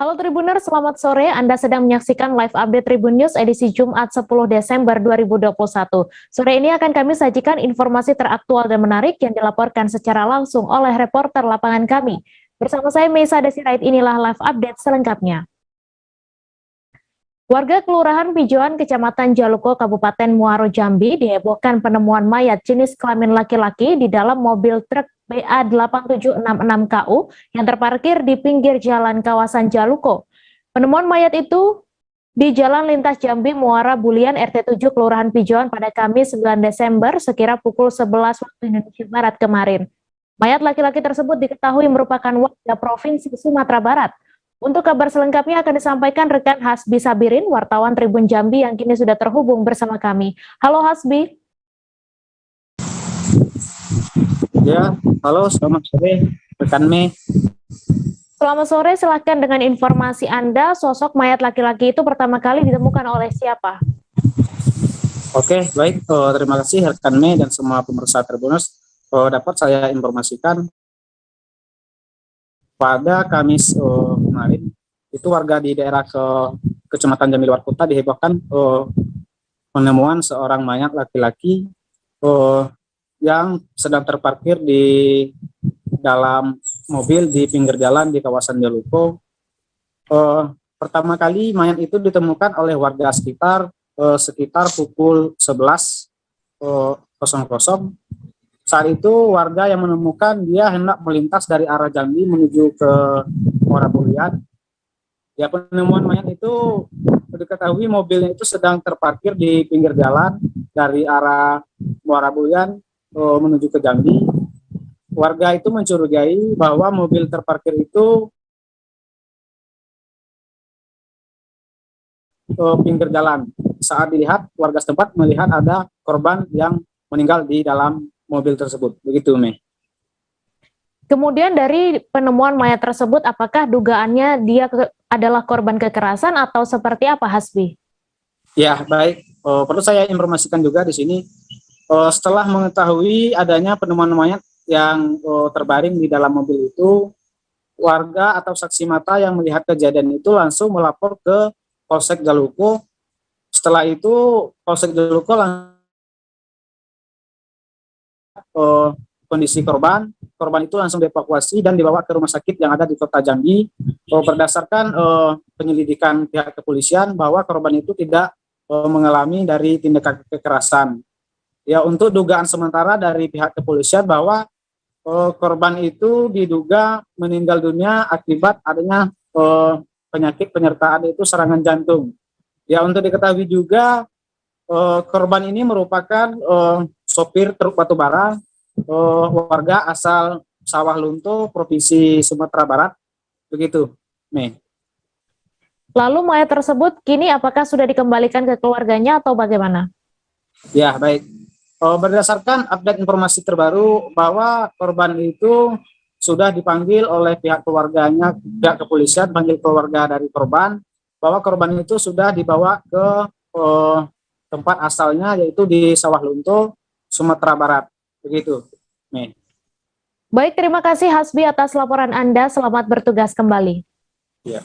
Halo Tribuners, selamat sore. Anda sedang menyaksikan live update Tribun News edisi Jumat 10 Desember 2021. Sore ini akan kami sajikan informasi teraktual dan menarik yang dilaporkan secara langsung oleh reporter lapangan kami. Bersama saya Meisa Desirait, inilah live update selengkapnya. Warga Kelurahan Pijoan, Kecamatan Jaluko, Kabupaten Muaro Jambi dihebohkan penemuan mayat jenis kelamin laki-laki di dalam mobil truk BA8766KU yang terparkir di pinggir jalan kawasan Jaluko. Penemuan mayat itu di Jalan Lintas Jambi Muara Bulian RT 7 Kelurahan Pijoan pada Kamis 9 Desember sekira pukul 11 waktu Indonesia Barat kemarin. Mayat laki-laki tersebut diketahui merupakan warga Provinsi Sumatera Barat. Untuk kabar selengkapnya akan disampaikan rekan Hasbi Sabirin, wartawan Tribun Jambi yang kini sudah terhubung bersama kami. Halo Hasbi. Ya, halo, selamat sore, rekan Me. Selamat sore, silakan dengan informasi Anda, sosok mayat laki-laki itu pertama kali ditemukan oleh siapa? Oke, baik, terima kasih rekan Me dan semua pemirsa Tribuners. Dapat saya informasikan pada Kamis kemarin, itu warga di daerah Kecamatan Jambi Luar Kota dihebohkan penemuan seorang mayat laki-laki yang sedang terparkir di dalam mobil di pinggir jalan di kawasan Jaluko. Pertama kali mayat itu ditemukan oleh warga sekitar pukul 11.00. Saat itu warga yang menemukan dia hendak melintas dari arah Jambi menuju ke Muara Bulian. Ya, penemuan mayat itu diketahui mobilnya itu sedang terparkir di pinggir jalan dari arah Muara Bulian menuju ke Jambi. Warga itu mencurigai bahwa mobil terparkir itu pinggir jalan. Saat dilihat, warga setempat melihat ada korban yang meninggal di dalam mobil tersebut. Begitu, Mei. Kemudian dari penemuan mayat tersebut, apakah dugaannya dia adalah korban kekerasan atau seperti apa, Hasbi? Ya, baik. Perlu saya informasikan juga di sini, setelah mengetahui adanya penemuan mayat yang terbaring di dalam mobil itu, warga atau saksi mata yang melihat kejadian itu langsung melapor ke Polsek Jaluko. Setelah itu, Polsek Jaluko kondisi korban itu langsung dievakuasi dan dibawa ke rumah sakit yang ada di Kota Jambi. Berdasarkan penyelidikan pihak kepolisian bahwa korban itu tidak mengalami dari tindakan kekerasan. Ya, untuk dugaan sementara dari pihak kepolisian bahwa korban itu diduga meninggal dunia akibat adanya penyakit penyertaan itu serangan jantung. Ya, untuk diketahui juga korban ini merupakan sopir truk batubara, warga asal Sawah Lunto, Provinsi Sumatera Barat. Begitu, Mei. Lalu mayat tersebut kini apakah sudah dikembalikan ke keluarganya atau bagaimana? Ya, baik. Berdasarkan update informasi terbaru bahwa korban itu sudah dipanggil oleh pihak keluarganya, pihak kepolisian panggil keluarga dari korban, bahwa korban itu sudah dibawa ke tempat asalnya, yaitu di Sawah Lunto, Sumatera Barat. Begitu, Mei. Baik, terima kasih Hasbi atas laporan Anda. Selamat bertugas kembali. Ya.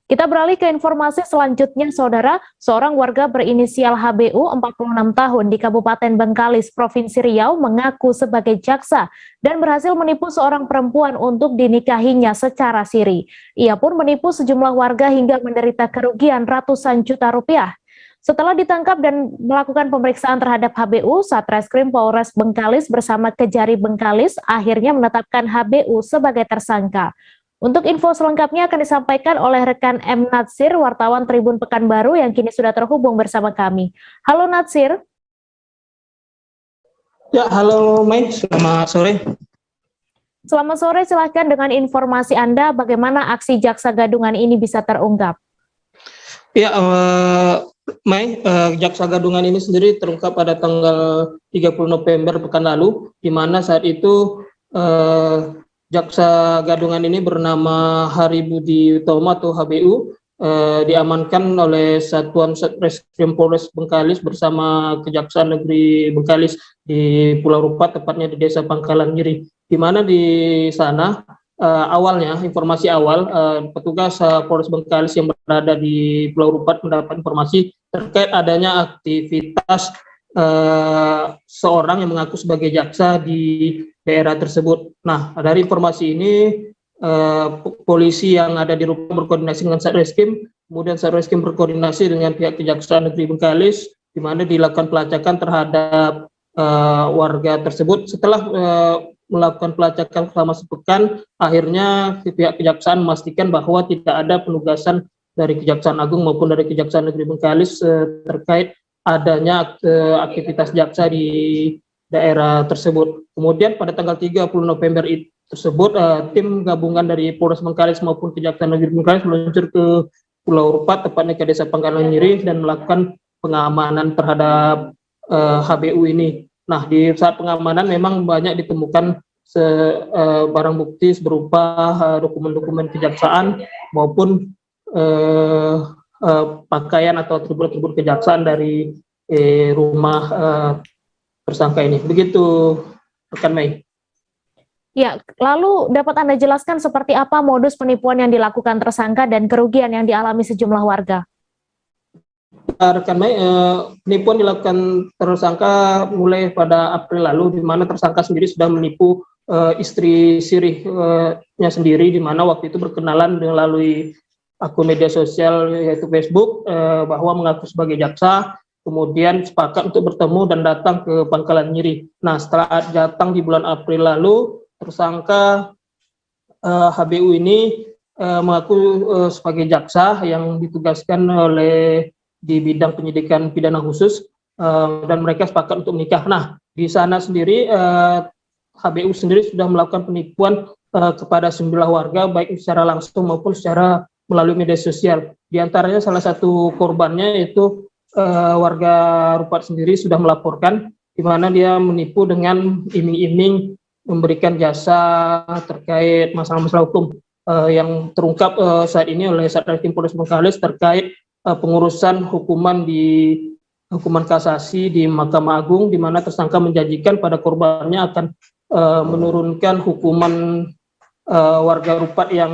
Kita beralih ke informasi selanjutnya, Saudara. Seorang warga berinisial HBU 46 tahun di Kabupaten Bengkalis, Provinsi Riau mengaku sebagai jaksa dan berhasil menipu seorang perempuan untuk dinikahinya secara siri. Ia pun menipu sejumlah warga hingga menderita kerugian ratusan juta rupiah. Setelah ditangkap dan melakukan pemeriksaan terhadap HBU, Satreskrim Polres Bengkalis bersama Kejari Bengkalis akhirnya menetapkan HBU sebagai tersangka. Untuk info selengkapnya akan disampaikan oleh rekan M. Natsir, wartawan Tribun Pekanbaru yang kini sudah terhubung bersama kami. Halo Natsir. Ya, halo Mei, selamat sore. Selamat sore, silahkan dengan informasi Anda bagaimana aksi jaksa gadungan ini bisa terungkap. Ya, Mei, jaksa gadungan ini sendiri terungkap pada tanggal 30 November pekan lalu, di mana saat itu jaksa gadungan ini bernama Haribudi Utomo atau HBU diamankan oleh Satuan Satreskrim Polres Bengkalis bersama Kejaksaan Negeri Bengkalis di Pulau Rupat, tepatnya di Desa Pangkalan Giri, di mana di sana awalnya, informasi awal, petugas Polres Bengkalis yang berada di Pulau Rupat mendapat informasi terkait adanya aktivitas seorang yang mengaku sebagai jaksa di daerah tersebut. Nah, dari informasi ini, polisi yang ada di Rupat berkoordinasi dengan Satreskrim, kemudian Satreskrim berkoordinasi dengan pihak Kejaksaan Negeri Bengkalis, di mana dilakukan pelacakan terhadap warga tersebut. Setelah melakukan pelacakan selama sepekan, akhirnya pihak kejaksaan memastikan bahwa tidak ada penugasan dari Kejaksaan Agung maupun dari Kejaksaan Negeri Bengkalis terkait adanya aktivitas jaksa di daerah tersebut. Kemudian pada tanggal 30 November tersebut, tim gabungan dari Polres Bengkalis maupun Kejaksaan Negeri Bengkalis meluncur ke Pulau Rupat, tepatnya ke Desa Pangkalan Nyiri, dan melakukan pengamanan terhadap HBU ini. Nah, di saat pengamanan memang banyak ditemukan barang bukti berupa dokumen-dokumen kejaksaan maupun pakaian atau atribut-atribut kejaksaan dari rumah tersangka ini. Begitu, rekan Mei. Ya, lalu dapat Anda jelaskan seperti apa modus penipuan yang dilakukan tersangka dan kerugian yang dialami sejumlah warga? Rekan Mei, penipuan dilakukan tersangka mulai pada April lalu, di mana tersangka sendiri sudah menipu istri sirihnya sendiri, di mana waktu itu berkenalan melalui akun media sosial yaitu Facebook, bahwa mengaku sebagai jaksa, kemudian sepakat untuk bertemu dan datang ke Pangkalan Nyiri. Nah, setelah datang di bulan April lalu, tersangka HBU ini mengaku sebagai jaksa yang ditugaskan oleh di bidang penyidikan pidana khusus, dan mereka sepakat untuk menikah. Nah, di sana sendiri HBU sendiri sudah melakukan penipuan kepada sejumlah warga, baik secara langsung maupun secara melalui media sosial. Di antaranya salah satu korbannya yaitu warga Rupat sendiri sudah melaporkan, di mana dia menipu dengan iming-iming memberikan jasa terkait masalah-masalah hukum yang terungkap saat ini oleh Satreskrim Polres Bengkalis terkait pengurusan hukuman kasasi di Mahkamah Agung, di mana tersangka menjanjikan pada korbannya akan menurunkan hukuman warga Rupat yang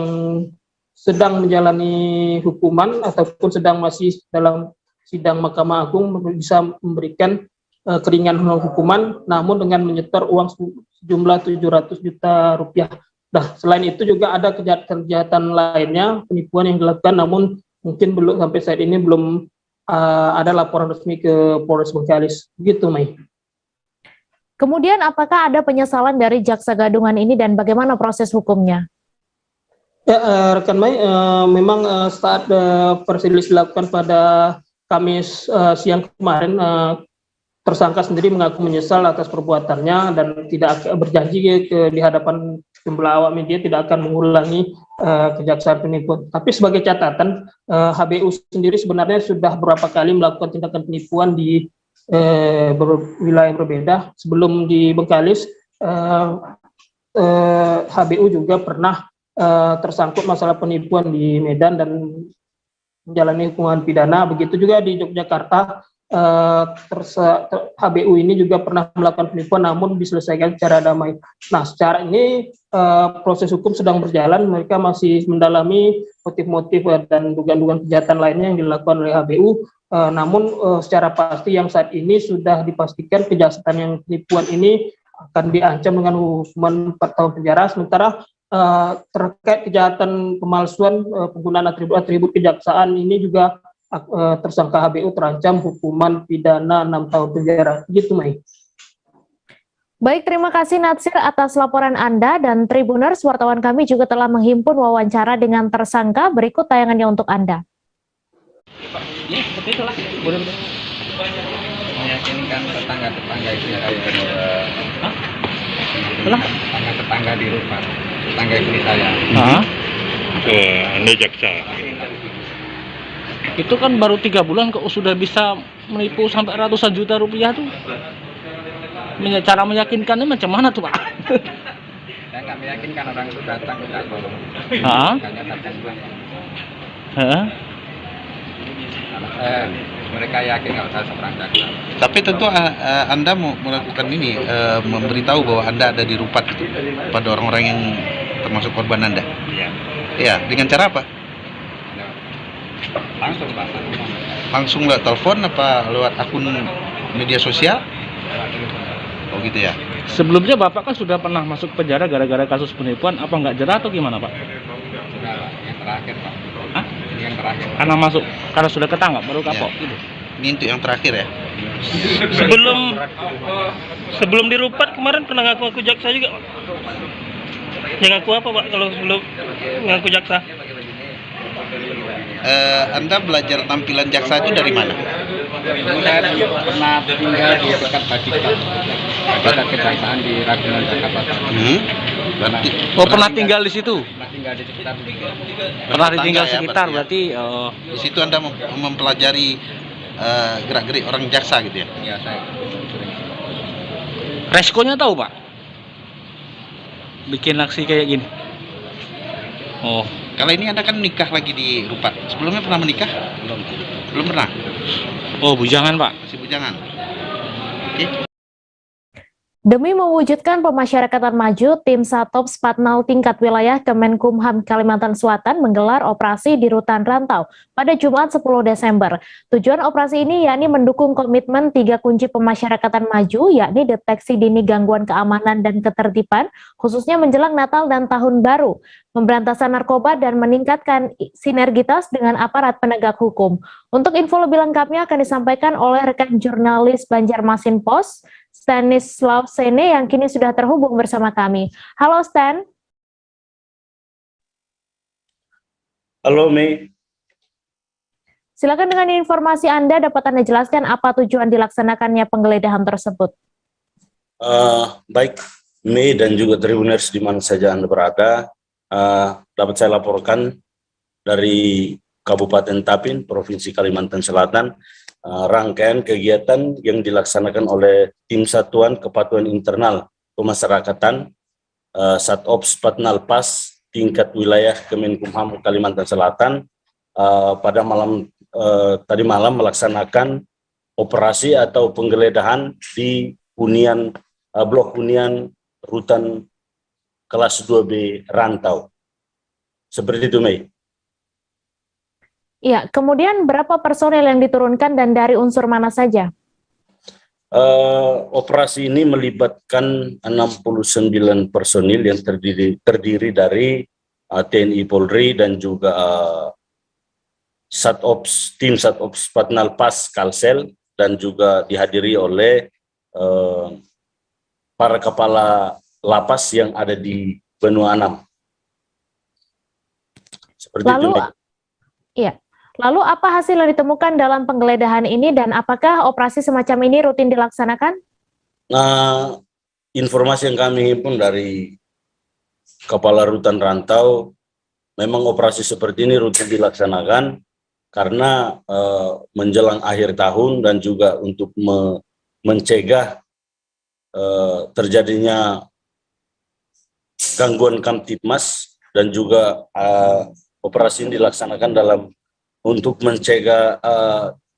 sedang menjalani hukuman ataupun sedang masih dalam sidang Mahkamah Agung, bisa memberikan keringanan hukuman, namun dengan menyetor uang sejumlah 700 juta rupiah. Nah, selain itu juga ada kejahatan lainnya, penipuan yang dilakukan, namun mungkin belum sampai saat ini belum ada laporan resmi ke Polres Bengkalis. Begitu, Mei. Kemudian apakah ada penyesalan dari jaksa gadungan ini dan bagaimana proses hukumnya? Ya, rekan Mei, memang saat persidangan dilakukan pada Kamis siang kemarin, tersangka sendiri mengaku menyesal atas perbuatannya dan tidak berjanji di hadapan jumlah awak media tidak akan mengulangi kejahatan penipuan. Tapi sebagai catatan, HBU sendiri sebenarnya sudah beberapa kali melakukan tindakan penipuan di wilayah berbeda. Sebelum di Bengkalis, HBU juga pernah tersangkut masalah penipuan di Medan dan menjalani hukuman pidana. Begitu juga di Yogyakarta, HBU ini juga pernah melakukan penipuan namun diselesaikan secara damai. Nah, secara ini proses hukum sedang berjalan, mereka masih mendalami motif-motif dan dugaan-dugaan kejahatan lainnya yang dilakukan oleh HBU. Namun secara pasti yang saat ini sudah dipastikan kejahatan yang penipuan ini akan diancam dengan hukuman 4 tahun penjara, sementara terkait kejahatan pemalsuan penggunaan atribut-atribut kejaksaan ini juga tersangka HBU terancam hukuman pidana 6 tahun penjara. Gitu, Mai. Baik, terima kasih Natsir atas laporan Anda, dan Tribuners, wartawan kami juga telah menghimpun wawancara dengan tersangka. Berikut tayangannya untuk Anda. Ya, seperti itulah. Meyakinkan tetangga-tetangga itu ya, tetangga di rumah, tetangga istri saya. Anda jaksa. Itu kan baru 3 bulan kok sudah bisa menipu sampai ratusan juta rupiah tuh. Cara meyakinkannya macam mana tuh, Pak? Saya nggak meyakinkan, orang itu datang minta tolong. Mereka yakin kalau saya seorang jaksa. Tapi tentu Anda mau melakukan ini, memberitahu bahwa Anda ada di Rupat itu pada orang-orang yang termasuk korban Anda? Iya. Iya, dengan cara apa? Langsung Pak. Langsung lewat telepon apa lewat akun media sosial? Oh gitu ya. Sebelumnya Bapak kan sudah pernah masuk penjara gara-gara kasus penipuan, apa nggak jerah atau gimana Pak? Sudah Pak. Yang terakhir Pak. Hah? Ini yang terakhir. Karena sudah ketangkap baru kapok gitu. Ini untuk yang terakhir ya. Sebelum dirupat kemarin pernah ngaku jaksa juga Pak. Yang ngaku apa Pak kalau sebelum ngaku jaksa? Anda belajar tampilan jaksa itu dari mana? Saya pernah tinggal di dekat Badik Kejaksaan di Ragunan Jakarta. Berarti Pernah tinggal di situ? Pernah tinggal di sekitar Pernah ditinggal tetangga ya, sekitar berarti berarti di situ Anda mempelajari gerak-gerik orang jaksa gitu ya. ya saya. resikonya tahu Pak? Bikin aksi kayak gini. Oh, Kalau ini Anda kan nikah lagi di Rupat. Sebelumnya pernah menikah? Belum pernah. bujangan Pak. Masih bujangan. Oke. Demi mewujudkan pemasyarakatan maju, tim Satops Patnal tingkat wilayah Kemenkumham Kalimantan Selatan menggelar operasi di Rutan Rantau pada Jumat 10 Desember. Tujuan operasi ini yakni mendukung komitmen 3 kunci pemasyarakatan maju, yakni deteksi dini gangguan keamanan dan ketertiban, khususnya menjelang Natal dan Tahun Baru, pemberantasan narkoba, dan meningkatkan sinergitas dengan aparat penegak hukum. Untuk info lebih lengkapnya akan disampaikan oleh rekan jurnalis Banjarmasin Post, Stanislaw Sene, yang kini sudah terhubung bersama kami. Halo Stan. Halo Mei. Silakan dengan informasi Anda, dapat Anda jelaskan apa tujuan dilaksanakannya penggeledahan tersebut? Baik Mei dan juga Tribuners di mana saja Anda berada, dapat saya laporkan dari Kabupaten Tapin, Provinsi Kalimantan Selatan, rangkaian kegiatan yang dilaksanakan oleh Tim Satuan Kepatuhan Internal Pemasyarakatan Satops Patnal Pas tingkat wilayah Kemenkumham Kalimantan Selatan pada tadi malam melaksanakan operasi atau penggeledahan di blok hunian rutan kelas 2B Rantau. Seperti itu, Mei. Ya, kemudian berapa personel yang diturunkan dan dari unsur mana saja? Operasi ini melibatkan 69 personil yang terdiri dari TNI Polri dan juga tim Satops Patnal Pas Kalsel, dan juga dihadiri oleh para kepala lapas yang ada di Benua 6. Seperti Lalu, itu. iya. Lalu apa hasil yang ditemukan dalam penggeledahan ini dan apakah operasi semacam ini rutin dilaksanakan? Nah, informasi yang kami himpun dari Kepala Rutan Rantau, memang operasi seperti ini rutin dilaksanakan karena menjelang akhir tahun dan juga untuk mencegah terjadinya gangguan Kamtipmas, dan juga operasi ini dilaksanakan untuk mencegah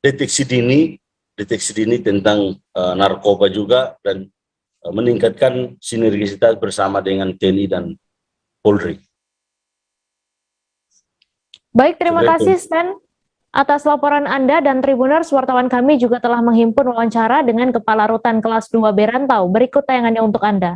deteksi dini tentang narkoba juga, dan meningkatkan sinergisitas bersama dengan TNI dan Polri. Baik, terima kasih Stan atas laporan Anda, dan Tribuners, wartawan kami juga telah menghimpun wawancara dengan Kepala Rutan kelas 2B Rantau. Berikut tayangannya untuk Anda.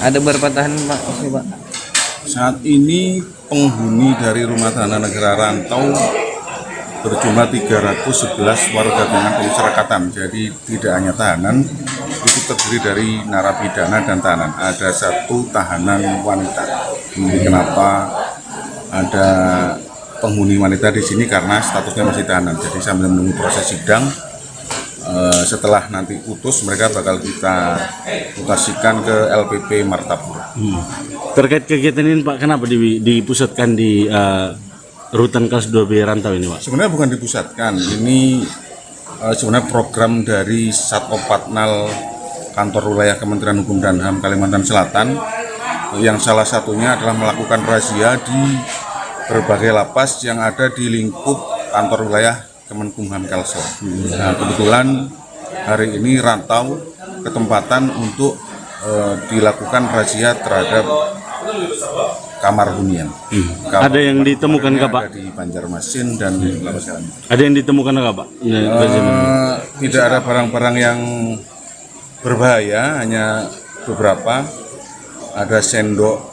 Ada berapa tahanan Pak? Ini, Pak? Saat ini penghuni dari Rumah Tahanan Negara Rantau berjumlah 311 warga binaan pemasyarakatan. Jadi tidak hanya tahanan, itu terdiri dari narapidana dan tahanan. Ada satu tahanan wanita. Jadi kenapa ada penghuni wanita di sini, karena statusnya masih tahanan. Jadi sambil menunggu proses sidang, setelah nanti putus mereka bakal kita mutasikan ke LPP Martapura. Terkait kegiatan ini Pak, kenapa dipusatkan di rutan kelas 2B Rantau ini Pak? Sebenarnya bukan dipusatkan, ini sebenarnya program dari Satpol Patnal Kantor Wilayah Kementerian Hukum dan HAM Kalimantan Selatan, yang salah satunya adalah melakukan razia di berbagai lapas yang ada di lingkup kantor wilayah Kemenkumham Kalsel. Nah, kebetulan hari ini Rantau ketempatan untuk dilakukan razia terhadap kamar hunian. Ada yang ditemukan nggak Pak? Ada di Banjarmasin dan di Lapas Jalan. Ada yang ditemukan nggak Pak? Tidak ada barang-barang yang berbahaya, hanya beberapa. Ada sendok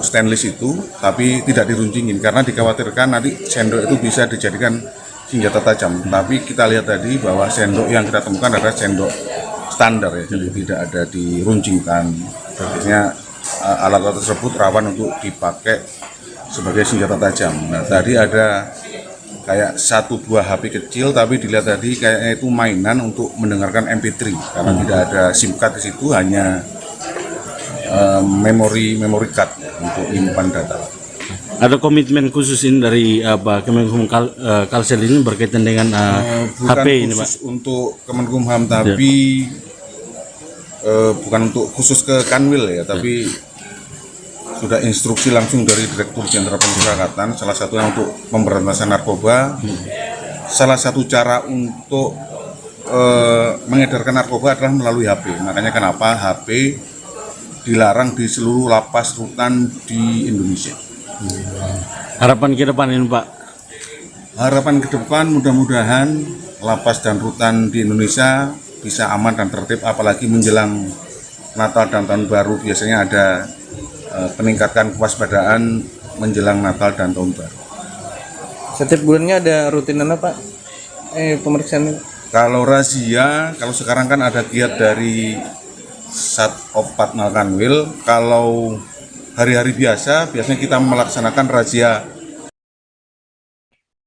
stainless itu, tapi tidak diruncingin karena dikhawatirkan nanti sendok itu bisa dijadikan senjata tajam. Tapi kita lihat tadi bahwa sendok yang kita temukan adalah sendok standar ya, jadi tidak ada diruncingkan. Artinya alat-alat tersebut rawan untuk dipakai sebagai senjata tajam. Nah, tadi ada kayak 1-2 HP kecil, tapi dilihat tadi kayaknya itu mainan untuk mendengarkan MP3 karena tidak ada SIM card di situ, hanya memory card untuk menyimpan data. Ada komitmen khusus ini dari Kemenkumham Kalsel ini berkaitan dengan HP ini Pak? Untuk Kemenkumham, tapi bukan untuk khusus ke Kanwil ya, tapi sudah instruksi langsung dari Direktur Jenderal Pemasyarakatan, salah satunya untuk pemberantasan narkoba. Salah satu cara untuk mengedarkan narkoba adalah melalui HP. Makanya kenapa HP dilarang di seluruh lapas rutan di Indonesia. Harapan ke depan ini Pak? Harapan ke depan mudah-mudahan lapas dan rutan di Indonesia bisa aman dan tertib, apalagi menjelang Natal dan Tahun Baru. Biasanya ada peningkatan kewaspadaan menjelang Natal dan Tahun Baru. Setiap bulannya ada rutinan Pak? Pemeriksaan? Kalau razia, kalau sekarang kan ada giat dari Satpol Patnal Kanwil. Kalau hari-hari biasanya kita melaksanakan razia.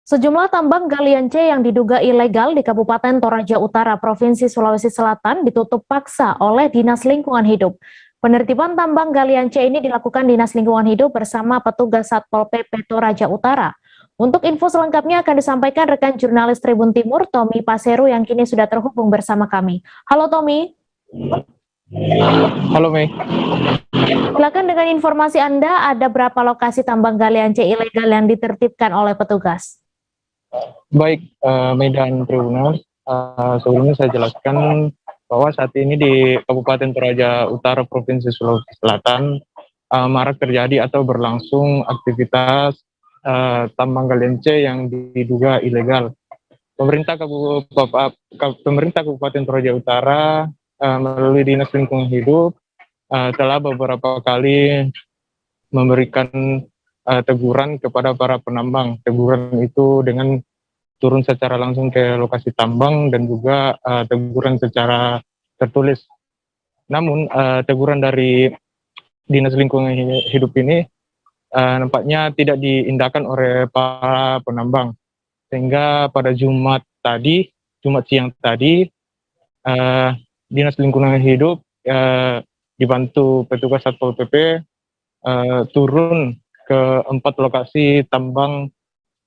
Sejumlah tambang galian C yang diduga ilegal di Kabupaten Toraja Utara, Provinsi Sulawesi Selatan ditutup paksa oleh Dinas Lingkungan Hidup. Penertiban tambang galian C ini dilakukan Dinas Lingkungan Hidup bersama petugas Satpol PP Toraja Utara. Untuk info selengkapnya akan disampaikan rekan jurnalis Tribun Timur, Tommy Paseru, yang kini sudah terhubung bersama kami. Halo Tommy. Halo Mei. Silakan dengan informasi Anda, ada berapa lokasi tambang galian C ilegal yang ditertibkan oleh petugas? Baik, Medan Tribunal. Sebelumnya saya jelaskan bahwa saat ini di Kabupaten Toraja Utara, Provinsi Sulawesi Selatan, marak terjadi atau berlangsung aktivitas tambang galian C yang diduga ilegal. Pemerintah Kabupaten Toraja Utara melalui Dinas Lingkungan Hidup telah beberapa kali memberikan teguran kepada para penambang. Teguran itu dengan turun secara langsung ke lokasi tambang dan juga teguran secara tertulis. Namun teguran dari Dinas Lingkungan Hidup ini nampaknya tidak diindahkan oleh para penambang. Sehingga pada Jumat siang tadi, Dinas Lingkungan Hidup dibantu petugas Satpol PP turun ke 4 lokasi tambang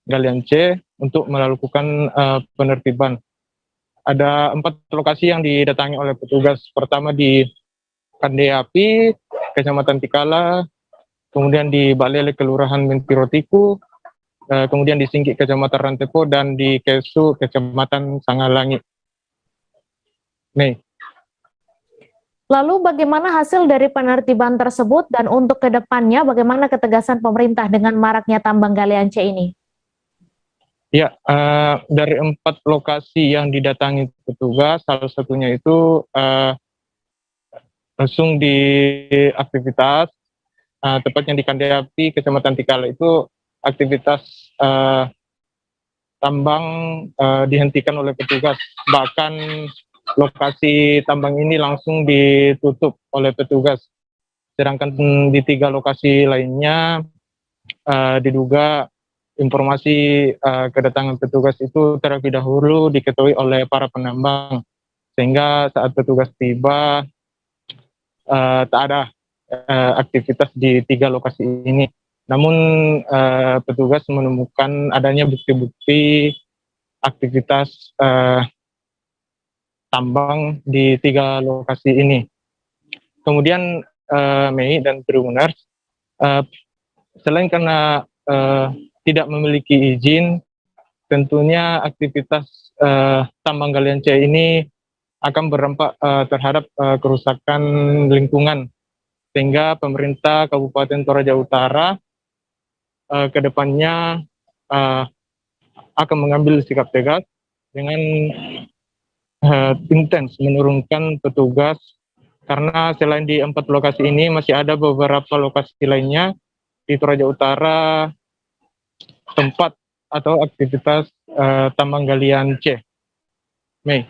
galian C untuk melakukan penertiban. Ada 4 lokasi yang didatangi oleh petugas. Pertama di Kandeapi, Kecamatan Tikala, kemudian di Balele, Kelurahan Mentirotiku, kemudian di Singkik, Kecamatan Rantepo, dan di Kesu, Kecamatan Sangalangi. Nih. Lalu bagaimana hasil dari penertiban tersebut, dan untuk kedepannya bagaimana ketegasan pemerintah dengan maraknya tambang galian C ini? Ya, dari 4 lokasi yang didatangi petugas, salah satunya itu langsung di aktivitas, tepatnya di Kandiapi, Kecamatan Tikala itu aktivitas tambang dihentikan oleh petugas. Bahkan lokasi tambang ini langsung ditutup oleh petugas. Sedangkan di 3 lokasi lainnya diduga informasi kedatangan petugas itu terlebih dahulu diketahui oleh para penambang, sehingga saat petugas tiba tak ada aktivitas di 3 lokasi ini. Namun petugas menemukan adanya bukti-bukti aktivitas tambang di 3 lokasi ini. Kemudian Mei dan Tribuners, selain karena tidak memiliki izin, tentunya aktivitas tambang galian C ini akan berdampak terhadap kerusakan lingkungan, sehingga pemerintah Kabupaten Toraja Utara kedepannya akan mengambil sikap tegas dengan intens menurunkan petugas, karena selain di 4 lokasi ini masih ada beberapa lokasi lainnya di Toraja Utara tempat atau aktivitas tambang galian C. Mei.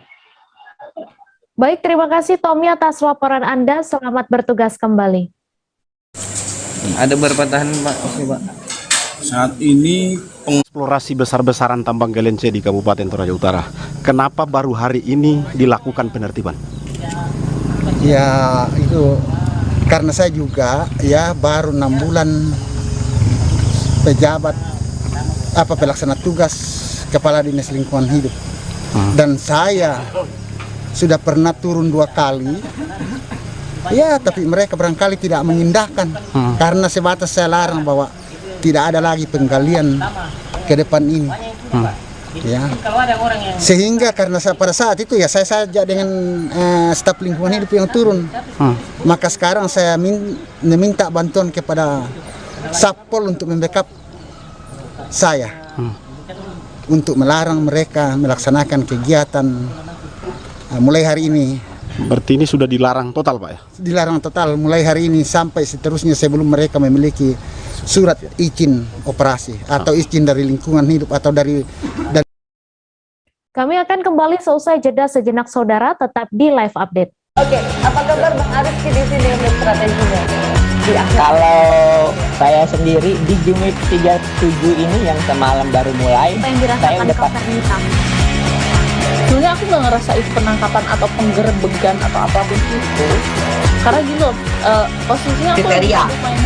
Baik, terima kasih Tommy atas laporan Anda. Selamat bertugas kembali. Ada berapa tahan Pak? Pak? Saat ini eksplorasi besar-besaran tambang galian C di Kabupaten Toraja Utara. Kenapa baru hari ini dilakukan penertiban? Ya itu karena saya juga ya baru 6 bulan pejabat pelaksana tugas Kepala Dinas Lingkungan Hidup, dan saya sudah pernah turun 2 kali. Ya, tapi mereka barangkali tidak mengindahkan karena sebatas saya larang bahwa tidak ada lagi penggalian ke depan ini. Ya. Sehingga karena pada saat itu ya saya saja dengan staf lingkungan hidup yang turun. Maka sekarang saya meminta bantuan kepada Satpol untuk membackup saya untuk melarang mereka melaksanakan kegiatan mulai hari ini. Berarti ini sudah dilarang total, Pak ya? Dilarang total mulai hari ini sampai seterusnya sebelum mereka memiliki surat izin operasi atau izin dari lingkungan hidup atau dari. Kami akan kembali seusai jeda sejenak saudara, tetap di live update. Oke, apa kabar Bang Arif di sini untuk strateginya? Kalau saya sendiri di Jumit 37 ini yang semalam baru mulai, saya udah pasti. Sebenarnya aku nggak ngerasain penangkapan atau penggerbegan atau apapun itu, karena gini loh, posisinya aku kriteria.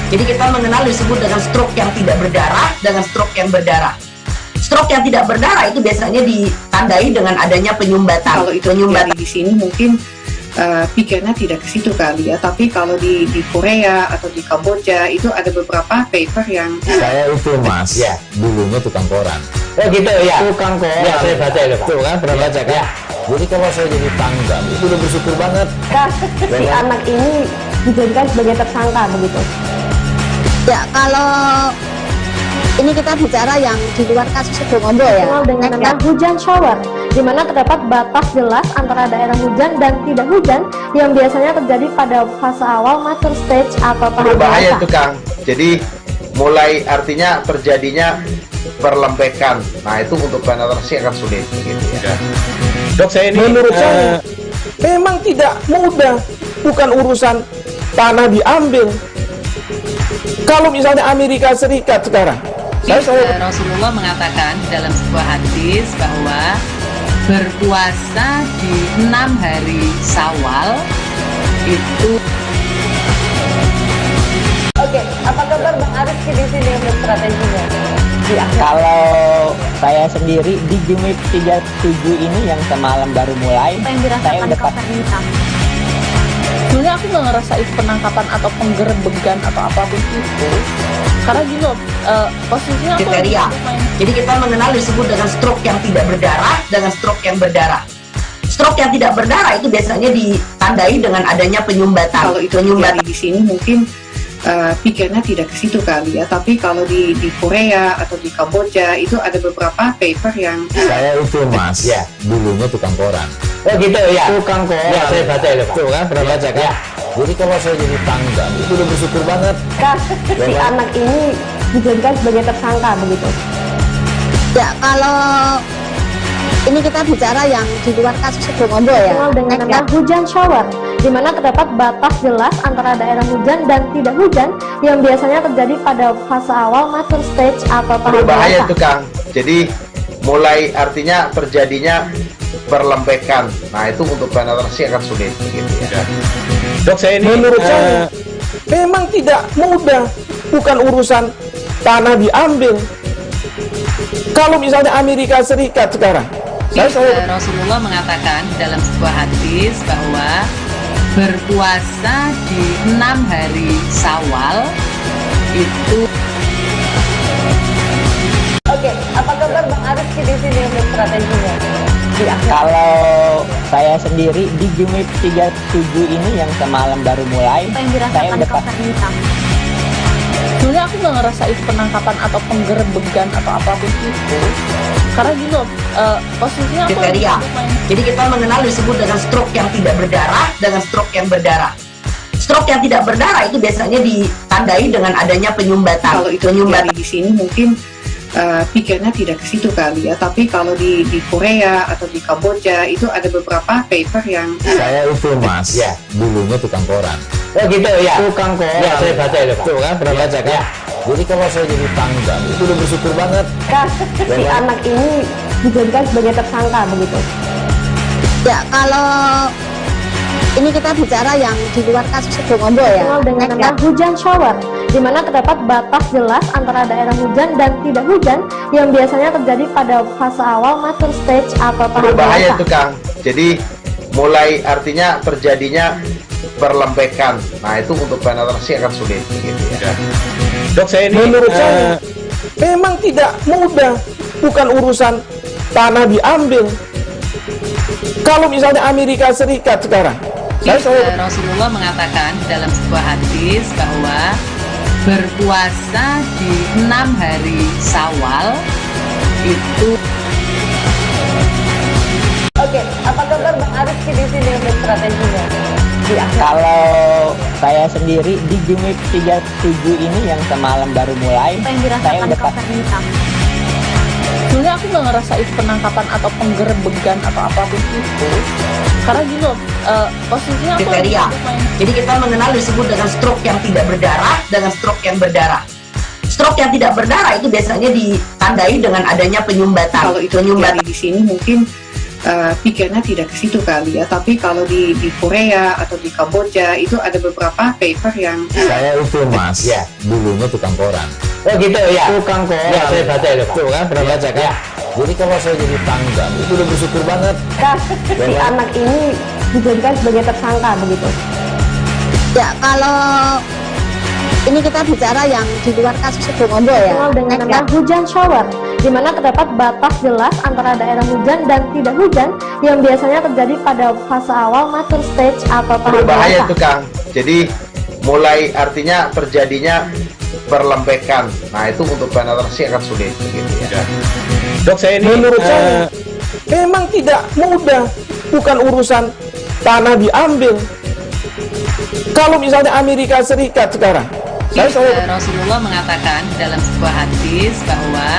Jadi kita mengenal disebut dengan stroke yang tidak berdarah dengan stroke yang berdarah. Stroke yang tidak berdarah itu biasanya ditandai dengan adanya penyumbatan. Kalau itu penyumbatan di sini mungkin pikirnya tidak ke situ kali ya, tapi kalau di Korea atau di Kamboja itu ada beberapa paper yang saya itu Mas, ya, dulunya tukang koran. Oh gitu ya, tukang koran. Ya, saya baca itu Pak. Tuh kan, pernah baca kan? Ya. Jadi kalau saya jadi tanggap, itu udah bersyukur banget. Si anak ini dijadikan sebagai tersangka begitu. Ya, kalau ini kita bicara yang di luar kasus Sidoarjo ya. Dengan nama hujan shower, di mana terdapat batas jelas antara daerah hujan dan tidak hujan yang biasanya terjadi pada fase awal mature stage atau tahap berbahaya itu Kang. Jadi mulai artinya terjadinya perlembekan. Nah itu untuk penetrasi akan sulit gitu ya. Dok, saya ini menurut saya memang tidak mudah, bukan urusan tanah diambil. Kalau misalnya Amerika Serikat sekarang, Rasulullah mengatakan dalam sebuah hadis bahwa berpuasa di 6 hari Syawal itu. Oke, apa kabar Bang Arif di sini untuk strateginya? Kalau saya sendiri di Jumit 37 ini yang semalam baru mulai, saya udah pasti. Sebenarnya aku nggak ngerasain penangkapan atau penggerbegan atau apapun itu, karena gini loh, posisinya aku kriteria. Jadi kita mengenal disebut dengan stroke yang tidak berdarah dengan stroke yang berdarah. Stroke yang tidak berdarah itu biasanya ditandai dengan adanya penyumbatan. Kalau itu penyumbatan di sini mungkin pikirnya tidak ke situ kali ya, tapi kalau di Korea atau di Kamboja itu ada beberapa paper yang saya itu Mas, ya, dulunya tukang koran. Oh gitu ya, tukang koran. Ya, saya baca itu Pak. Tuh kan, pernah baca kan? Ya. Jadi kalau saya jadi tangga, itu udah bersyukur banget. Si anak ini dijadikan sebagai tersangka begitu. Ya, kalau ini kita bicara yang di luar kasus Situbondo ya. Dengan nama hujan shower, di mana terdapat batas jelas antara daerah hujan dan tidak hujan yang biasanya terjadi pada fase awal mature stage atau tahap Berbahaya dewasa. itu Kang. Jadi mulai artinya terjadinya perlembekan. Nah itu untuk penetrasi akan sulit gitu ya. Dok, saya ini menurut saya memang tidak mudah, bukan urusan tanah diambil. Kalau misalnya Amerika Serikat sekarang, Rasulullah mengatakan dalam sebuah hadis bahwa berpuasa di 6 hari Syawal itu. Oke, apa kabar Bang Ariski di sini untuk strateginya? Kalau saya sendiri di Jumit 37 ini yang semalam baru mulai, saya udah sebenarnya aku nggak ngerasa itu penangkapan atau penggerebekan atau apapun itu, karena gini loh, posisinya aku kriteria. Jadi kita mengenal disebut dengan stroke yang tidak berdarah dengan stroke yang berdarah. Stroke yang tidak berdarah itu biasanya ditandai dengan adanya penyumbatan. Kalau itu terjadi di sini mungkin pikirnya tidak ke situ kali ya, tapi kalau di Korea atau di Kamboja itu ada beberapa paper yang Saya itu Mas, ya dulunya tukang koran. Oh gitu ya. Tukang koran. Ya saya baca itu Pak. Tuh kan pernah baca kan? Jadi kalau saya jadi tangga, itu udah bersyukur banget. Si anak ini dijadikan sebagai tersangka begitu. Ya, kalau ini kita bicara yang di luar kasus Situbondo ya. Dengan nama hujan shower, di mana terdapat batas jelas antara daerah hujan dan tidak hujan yang biasanya terjadi pada fase awal mature stage atau tahap Berbahaya dewasa. itu Kang. Jadi mulai artinya terjadinya perlembekan. Nah itu untuk penetrasi akan sulit gitu ya. Dok, saya ini menurut saya memang tidak mudah, bukan urusan tanah diambil. Kalau misalnya Amerika Serikat sekarang, Rasulullah mengatakan dalam sebuah hadis bahwa berpuasa di 6 hari Syawal itu. Oke, apa kabar Bang Ariski di sini untuk strateginya? kalau saya sendiri di Jumit 37 ini yang semalam baru mulai, saya udah sebenarnya aku nggak ngerasa itu penangkapan atau penggerebekan atau apapun itu, karena gini loh, posisinya aku kriteria. Jadi kita mengenal disebut dengan stroke yang tidak berdarah dengan stroke yang berdarah. Stroke yang tidak berdarah itu biasanya ditandai dengan adanya penyumbatan. kalau itu terjadi di sini mungkin pikirnya tidak ke situ kali ya, tapi kalau di Korea atau di Kamboja itu ada beberapa paper yang Saya itu Mas, ya dulunya tukang koran. Oh gitu ya. Tukang koran. Ya saya baca itu Pak. Tuh kan pernah baca kan? Jadi kalau saya jadi tangga, itu udah bersyukur banget. Si anak ini dijadikan sebagai tersangka begitu. Ya, kalau ini kita bicara yang di luar kasus Situbondo ya. Dengan nama hujan shower, di mana terdapat batas jelas antara daerah hujan dan tidak hujan yang biasanya terjadi pada fase awal mature stage atau tahap Berbahaya dewasa. itu Kang. Jadi mulai artinya terjadinya perlembekan. Nah itu untuk penetrasi akan sulit gitu ya. Dok, saya ini menurut saya memang tidak mudah, bukan urusan tanah diambil. Kalau misalnya Amerika Serikat sekarang, Rasulullah mengatakan dalam sebuah hadis bahwa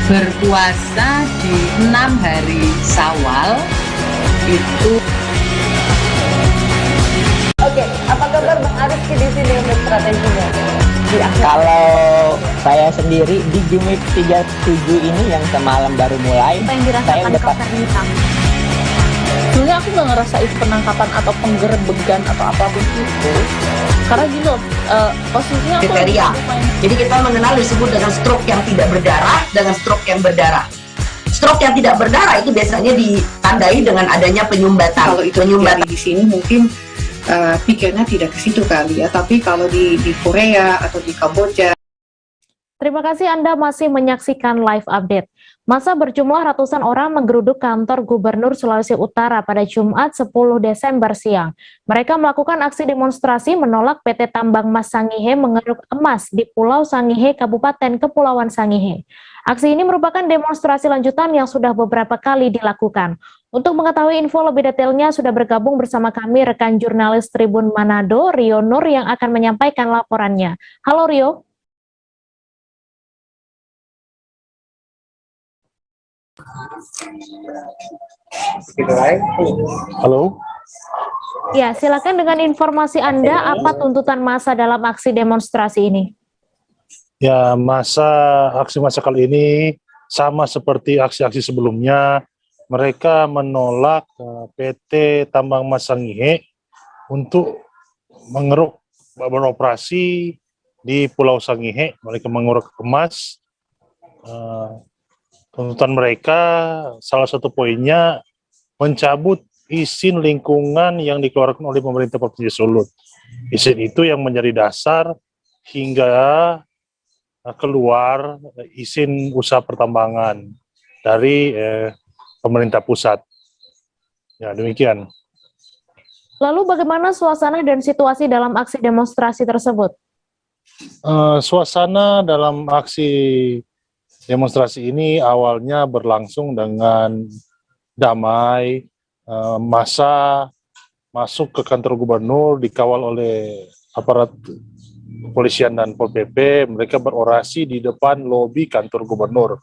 berpuasa di 6 hari Syawal itu. Oke, apa kabar Bang Ariski di sini untuk strateginya? kalau saya sendiri di Jumit 37 ini yang semalam baru mulai, saya udah sebenarnya aku nggak ngerasa itu penangkapan atau penggerebekan atau apapun itu, karena gini loh, posisinya aku kriteria. Jadi kita mengenal disebut dengan stroke yang tidak berdarah dengan stroke yang berdarah. Stroke yang tidak berdarah itu biasanya ditandai dengan adanya penyumbatan. kalau itu terjadi di sini mungkin pikirnya tidak ke situ kali ya, tapi kalau di Korea atau di Kamboja. Terima kasih Anda masih menyaksikan live update. Massa berjumlah ratusan orang menggeruduk kantor Gubernur Sulawesi Utara pada Jumat 10 Desember siang. Mereka melakukan aksi demonstrasi menolak PT Tambang Mas Sangihe mengeruk emas di Pulau Sangihe, Kabupaten Kepulauan Sangihe. Aksi ini merupakan demonstrasi lanjutan yang sudah beberapa kali dilakukan. Untuk mengetahui info lebih detailnya sudah bergabung bersama kami rekan jurnalis Tribun Manado, Rio Nur, yang akan menyampaikan laporannya. Halo Rio. Halo. Ya, silakan dengan informasi Anda, apa tuntutan massa dalam aksi demonstrasi ini? Ya, aksi massa kali ini sama seperti aksi-aksi sebelumnya. Mereka menolak PT Tambang Mas Sangihe untuk mengeruk beroperasi di Pulau Sangihe. Mereka mengeruk emas. Tuntutan mereka salah satu poinnya mencabut izin lingkungan yang dikeluarkan oleh pemerintah Provinsi Sulut. Izin itu yang menjadi dasar hingga keluar izin usaha pertambangan dari pemerintah pusat. Ya, demikian. Lalu bagaimana suasana dan situasi dalam aksi demonstrasi tersebut? Suasana dalam aksi demonstrasi ini awalnya berlangsung dengan damai. Massa masuk ke kantor gubernur dikawal oleh aparat kepolisian dan Pol PP. Mereka berorasi di depan lobi kantor gubernur.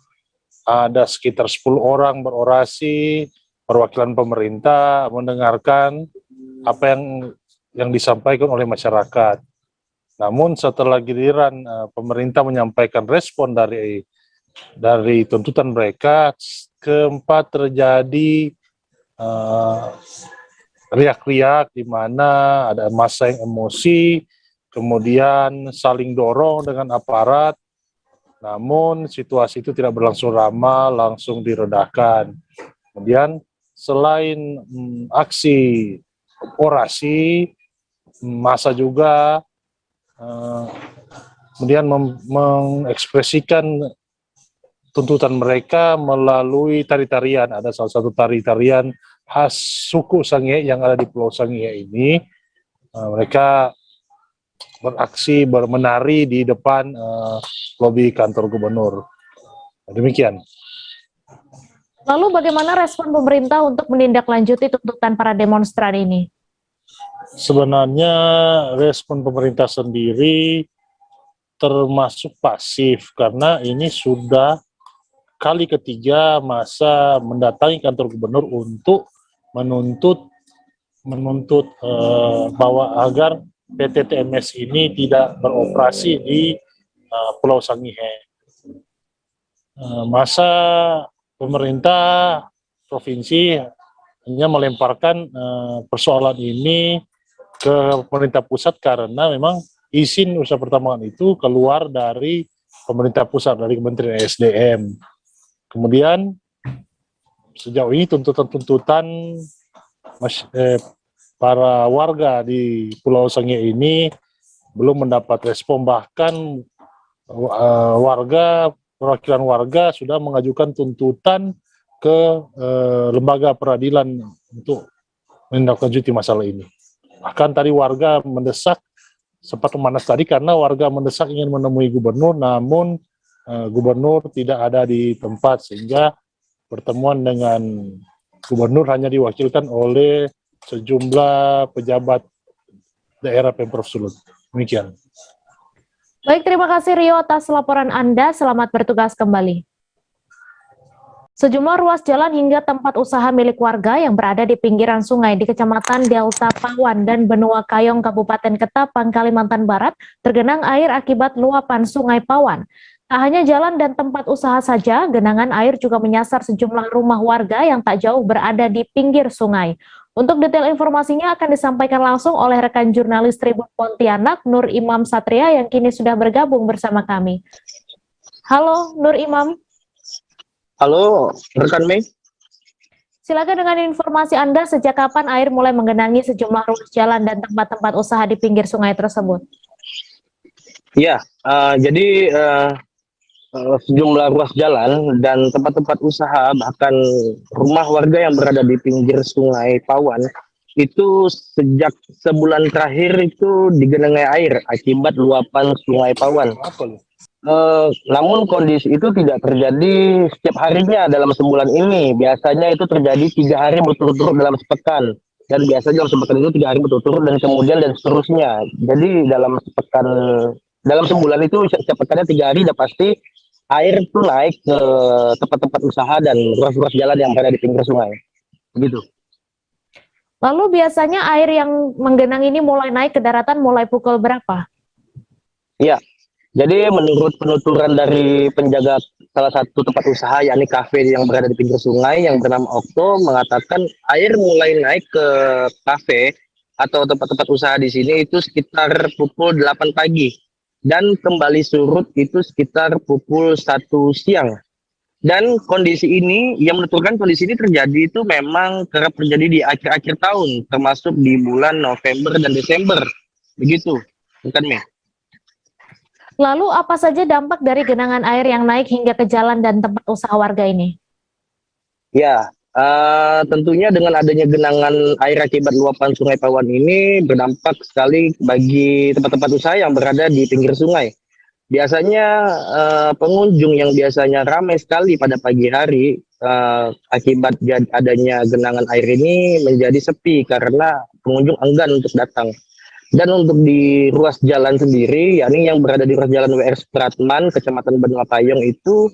Ada sekitar 10 orang berorasi, perwakilan pemerintah mendengarkan apa yang disampaikan oleh masyarakat. Namun setelah giliran pemerintah menyampaikan respon dari tuntutan mereka, keempat terjadi riak-riak di mana ada massa yang emosi, kemudian saling dorong dengan aparat. Namun situasi itu tidak berlangsung lama, langsung diredakan. Kemudian selain aksi orasi, massa juga kemudian mengekspresikan tuntutan mereka melalui tari-tarian. Ada salah satu tari-tarian khas suku Sangihe yang ada di Pulau Sangihe ini. Mereka beraksi, menari di depan lobi kantor gubernur. Demikian. Lalu bagaimana respon pemerintah untuk menindaklanjuti tuntutan para demonstran ini? Sebenarnya respon pemerintah sendiri termasuk pasif, karena ini sudah kali ketiga massa mendatangi kantor gubernur untuk menuntut bahwa agar PT TMS ini tidak beroperasi di Pulau Sangihe. Massa pemerintah provinsi hanya melemparkan persoalan ini ke pemerintah pusat karena memang izin usaha pertambangan itu keluar dari pemerintah pusat, dari Kementerian SDM. Kemudian sejauh ini tuntutan-tuntutan para warga di Pulau Sangihe ini belum mendapat respon, bahkan perwakilan warga sudah mengajukan tuntutan ke lembaga peradilan untuk menindaklanjuti masalah ini. Bahkan tadi warga mendesak, sempat memanas tadi karena warga mendesak ingin menemui gubernur, namun gubernur tidak ada di tempat, sehingga pertemuan dengan gubernur hanya diwakilkan oleh sejumlah pejabat daerah Pemprov Sulut. Demikian. Baik, terima kasih Rio atas laporan Anda. Selamat bertugas kembali. Sejumlah ruas jalan hingga tempat usaha milik warga yang berada di pinggiran sungai di Kecamatan Delta Pawan dan Benua Kayong, Kabupaten Ketapang, Kalimantan Barat, tergenang air akibat luapan Sungai Pawan. Tak hanya jalan dan tempat usaha saja, genangan air juga menyasar sejumlah rumah warga yang tak jauh berada di pinggir sungai. Untuk detail informasinya akan disampaikan langsung oleh rekan jurnalis Tribun Pontianak, Nur Imam Satria, yang kini sudah bergabung bersama kami. Halo, Nur Imam. Halo, rekan Mei. Silakan dengan informasi Anda, sejak kapan air mulai menggenangi sejumlah ruas jalan dan tempat-tempat usaha di pinggir sungai tersebut? Ya, jadi sejumlah ruas jalan dan tempat-tempat usaha, bahkan rumah warga yang berada di pinggir Sungai Pawan itu sejak sebulan terakhir itu digenangi air akibat luapan Sungai Pawan. Namun kondisi itu tidak terjadi setiap harinya dalam sebulan ini. Biasanya itu terjadi 3 hari berturut-turut dalam sepekan, dan biasanya dalam sepekan itu 3 hari berturut-turut dan kemudian dan seterusnya. Jadi dalam sebulan itu setiap pekannya 3 hari, udah pasti air itu naik ke tempat-tempat usaha dan ruas-ruas jalan yang berada di pinggir sungai. Begitu. Lalu biasanya air yang menggenang ini mulai naik ke daratan mulai pukul berapa? Iya. Jadi menurut penuturan dari penjaga salah satu tempat usaha, yakni kafe yang berada di pinggir sungai yang bernama Okto, mengatakan air mulai naik ke kafe atau tempat-tempat usaha di sini itu sekitar pukul 8 pagi. Dan kembali surut itu sekitar pukul 1 siang. Dan kondisi ini, yang menuturkan kondisi ini terjadi itu memang kerap terjadi di akhir-akhir tahun, termasuk di bulan November dan Desember. Begitu, bukan Mi? Lalu apa saja dampak dari genangan air yang naik hingga ke jalan dan tempat usaha warga ini? Ya, tentunya dengan adanya genangan air akibat luapan Sungai Pawan ini berdampak sekali bagi tempat-tempat usaha yang berada di pinggir sungai. Biasanya pengunjung yang biasanya ramai sekali pada pagi hari akibat adanya genangan air ini menjadi sepi karena pengunjung enggan untuk datang. Dan untuk di ruas jalan sendiri, yakni yang berada di ruas jalan WR Supratman, Kecamatan Benua Payung itu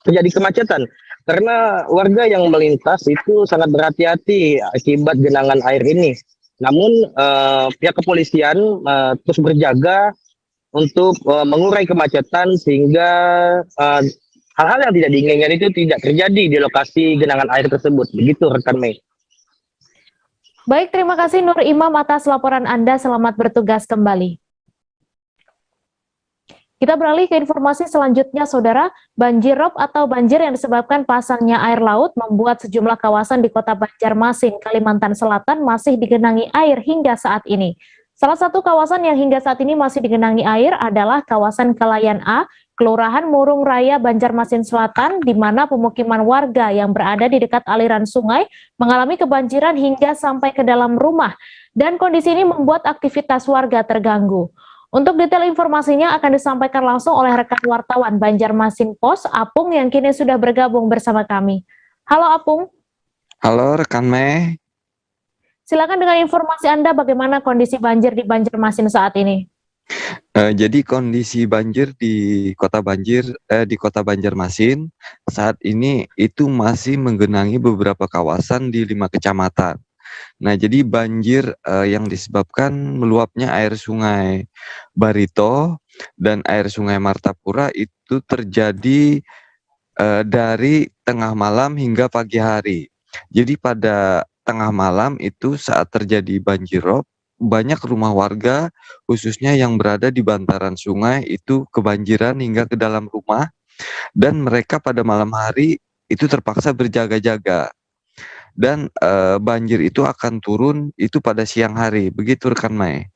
terjadi kemacetan. Karena warga yang melintas itu sangat berhati-hati akibat genangan air ini. Namun pihak kepolisian terus berjaga untuk mengurai kemacetan sehingga hal-hal yang tidak diinginkan itu tidak terjadi di lokasi genangan air tersebut. Begitu rekan Mei. Baik, terima kasih Nur Imam atas laporan Anda. Selamat bertugas kembali. Kita beralih ke informasi selanjutnya, Saudara. Banjir rob atau banjir yang disebabkan pasangnya air laut membuat sejumlah kawasan di Kota Banjarmasin, Kalimantan Selatan masih digenangi air hingga saat ini. Salah satu kawasan yang hingga saat ini masih digenangi air adalah kawasan Kelayan A, Kelurahan Murung Raya, Banjarmasin Selatan, di mana pemukiman warga yang berada di dekat aliran sungai mengalami kebanjiran hingga sampai ke dalam rumah, dan kondisi ini membuat aktivitas warga terganggu. Untuk detail informasinya akan disampaikan langsung oleh rekan wartawan Banjarmasin Pos, Apung, yang kini sudah bergabung bersama kami. Halo Apung. Halo rekan Mei. Silakan dengan informasi Anda bagaimana kondisi banjir di Banjarmasin saat ini. Jadi kondisi banjir di Kota Banjarmasin saat ini itu masih menggenangi beberapa kawasan di 5 kecamatan. Nah, jadi banjir yang disebabkan meluapnya air sungai Barito dan air sungai Martapura itu terjadi dari tengah malam hingga pagi hari. Jadi pada tengah malam itu saat terjadi banjir rob, banyak rumah warga khususnya yang berada di bantaran sungai itu kebanjiran hingga ke dalam rumah, dan mereka pada malam hari itu terpaksa berjaga-jaga. Dan banjir itu akan turun itu pada siang hari. Begitu rekan Mai.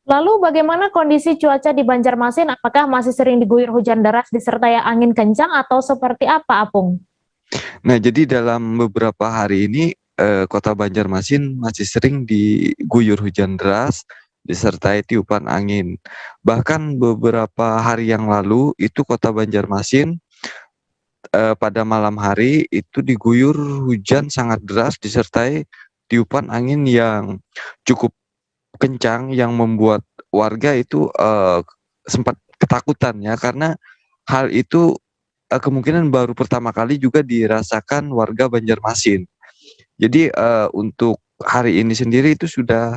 Lalu bagaimana kondisi cuaca di Banjarmasin? Apakah masih sering diguyur hujan deras disertai angin kencang atau seperti apa, Apung? Nah, jadi dalam beberapa hari ini Kota Banjarmasin masih sering diguyur hujan deras disertai tiupan angin. Bahkan beberapa hari yang lalu itu Kota Banjarmasin pada malam hari itu diguyur hujan sangat deras disertai tiupan angin yang cukup kencang yang membuat warga itu sempat ketakutan ya, karena hal itu kemungkinan baru pertama kali juga dirasakan warga Banjarmasin. Jadi untuk hari ini sendiri itu sudah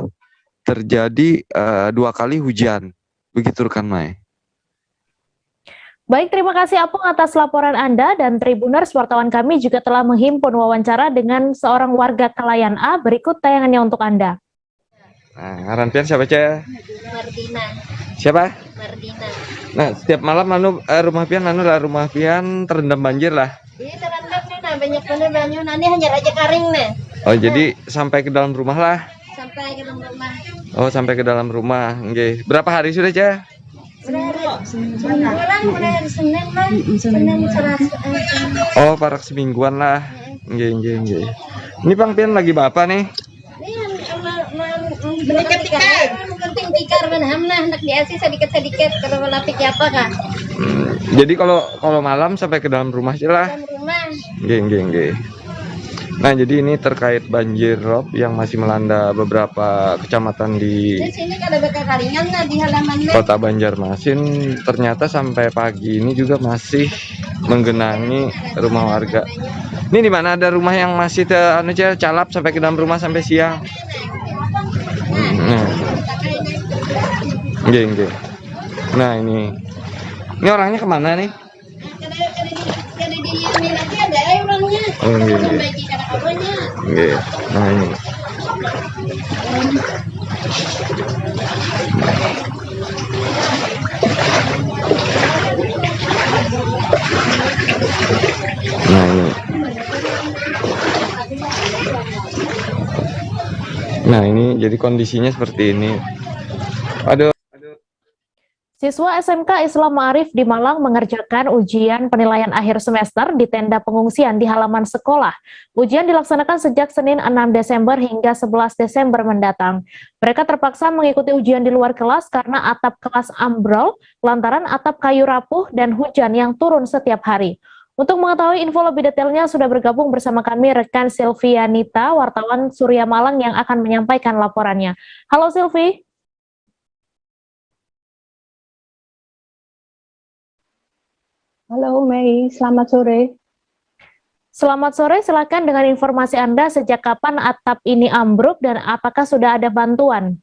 terjadi 2 kali hujan. Begitu rekan Mai. Baik, terima kasih Apung atas laporan Anda, dan Tribuners, wartawan kami juga telah menghimpun wawancara dengan seorang warga Kelayan A. Berikut tayangannya untuk Anda. Nah, ngaran pian siapa, Cah? Martina. Siapa? Martina. Nah, setiap malam rumah pian terendam banjir lah. Iya, terendam nih, nah banyak bener banyu, nanti hanya raja karing nih. Oh, jadi sampai ke dalam rumah lah. Sampai ke dalam rumah. Oh, sampai ke dalam rumah. Nggih. Berapa hari sudah, Cah? Semingguan mulai hari Senin lah. Senin Selasa. Oh, parak semingguan lah. Nggih. Ini Bang Pian lagi apa nih? Beli tikar. Penting tikar benam lah. Hendak diasi sedikit-sedikit kalau lapik apa kah? Jadi kalau malam sampai ke dalam rumah sih lah. Rumah. Nggih. Nah, jadi ini terkait banjir rob yang masih melanda beberapa kecamatan di sini ada bekas karingan lah di halaman Kota Banjarmasin. Ternyata sampai pagi ini juga masih menggenangi rumah warga. Ini di mana ada rumah yang masih calap sampai ke dalam rumah sampai siang. Nggih. Nah, ini orangnya kemana nih? Nggih. Nah, ini. Nah, ini jadi kondisinya seperti ini. Aduh. Siswa SMK Islam Ma'arif di Malang mengerjakan ujian penilaian akhir semester di tenda pengungsian di halaman sekolah. Ujian dilaksanakan sejak Senin 6 Desember hingga 11 Desember mendatang. Mereka terpaksa mengikuti ujian di luar kelas karena atap kelas ambrol, lantaran atap kayu rapuh dan hujan yang turun setiap hari. Untuk mengetahui info lebih detailnya sudah bergabung bersama kami rekan Silvianita, wartawan Surya Malang yang akan menyampaikan laporannya. Halo Silvi. Halo Mei, selamat sore. Selamat sore, silakan dengan informasi Anda sejak kapan atap ini ambruk dan apakah sudah ada bantuan?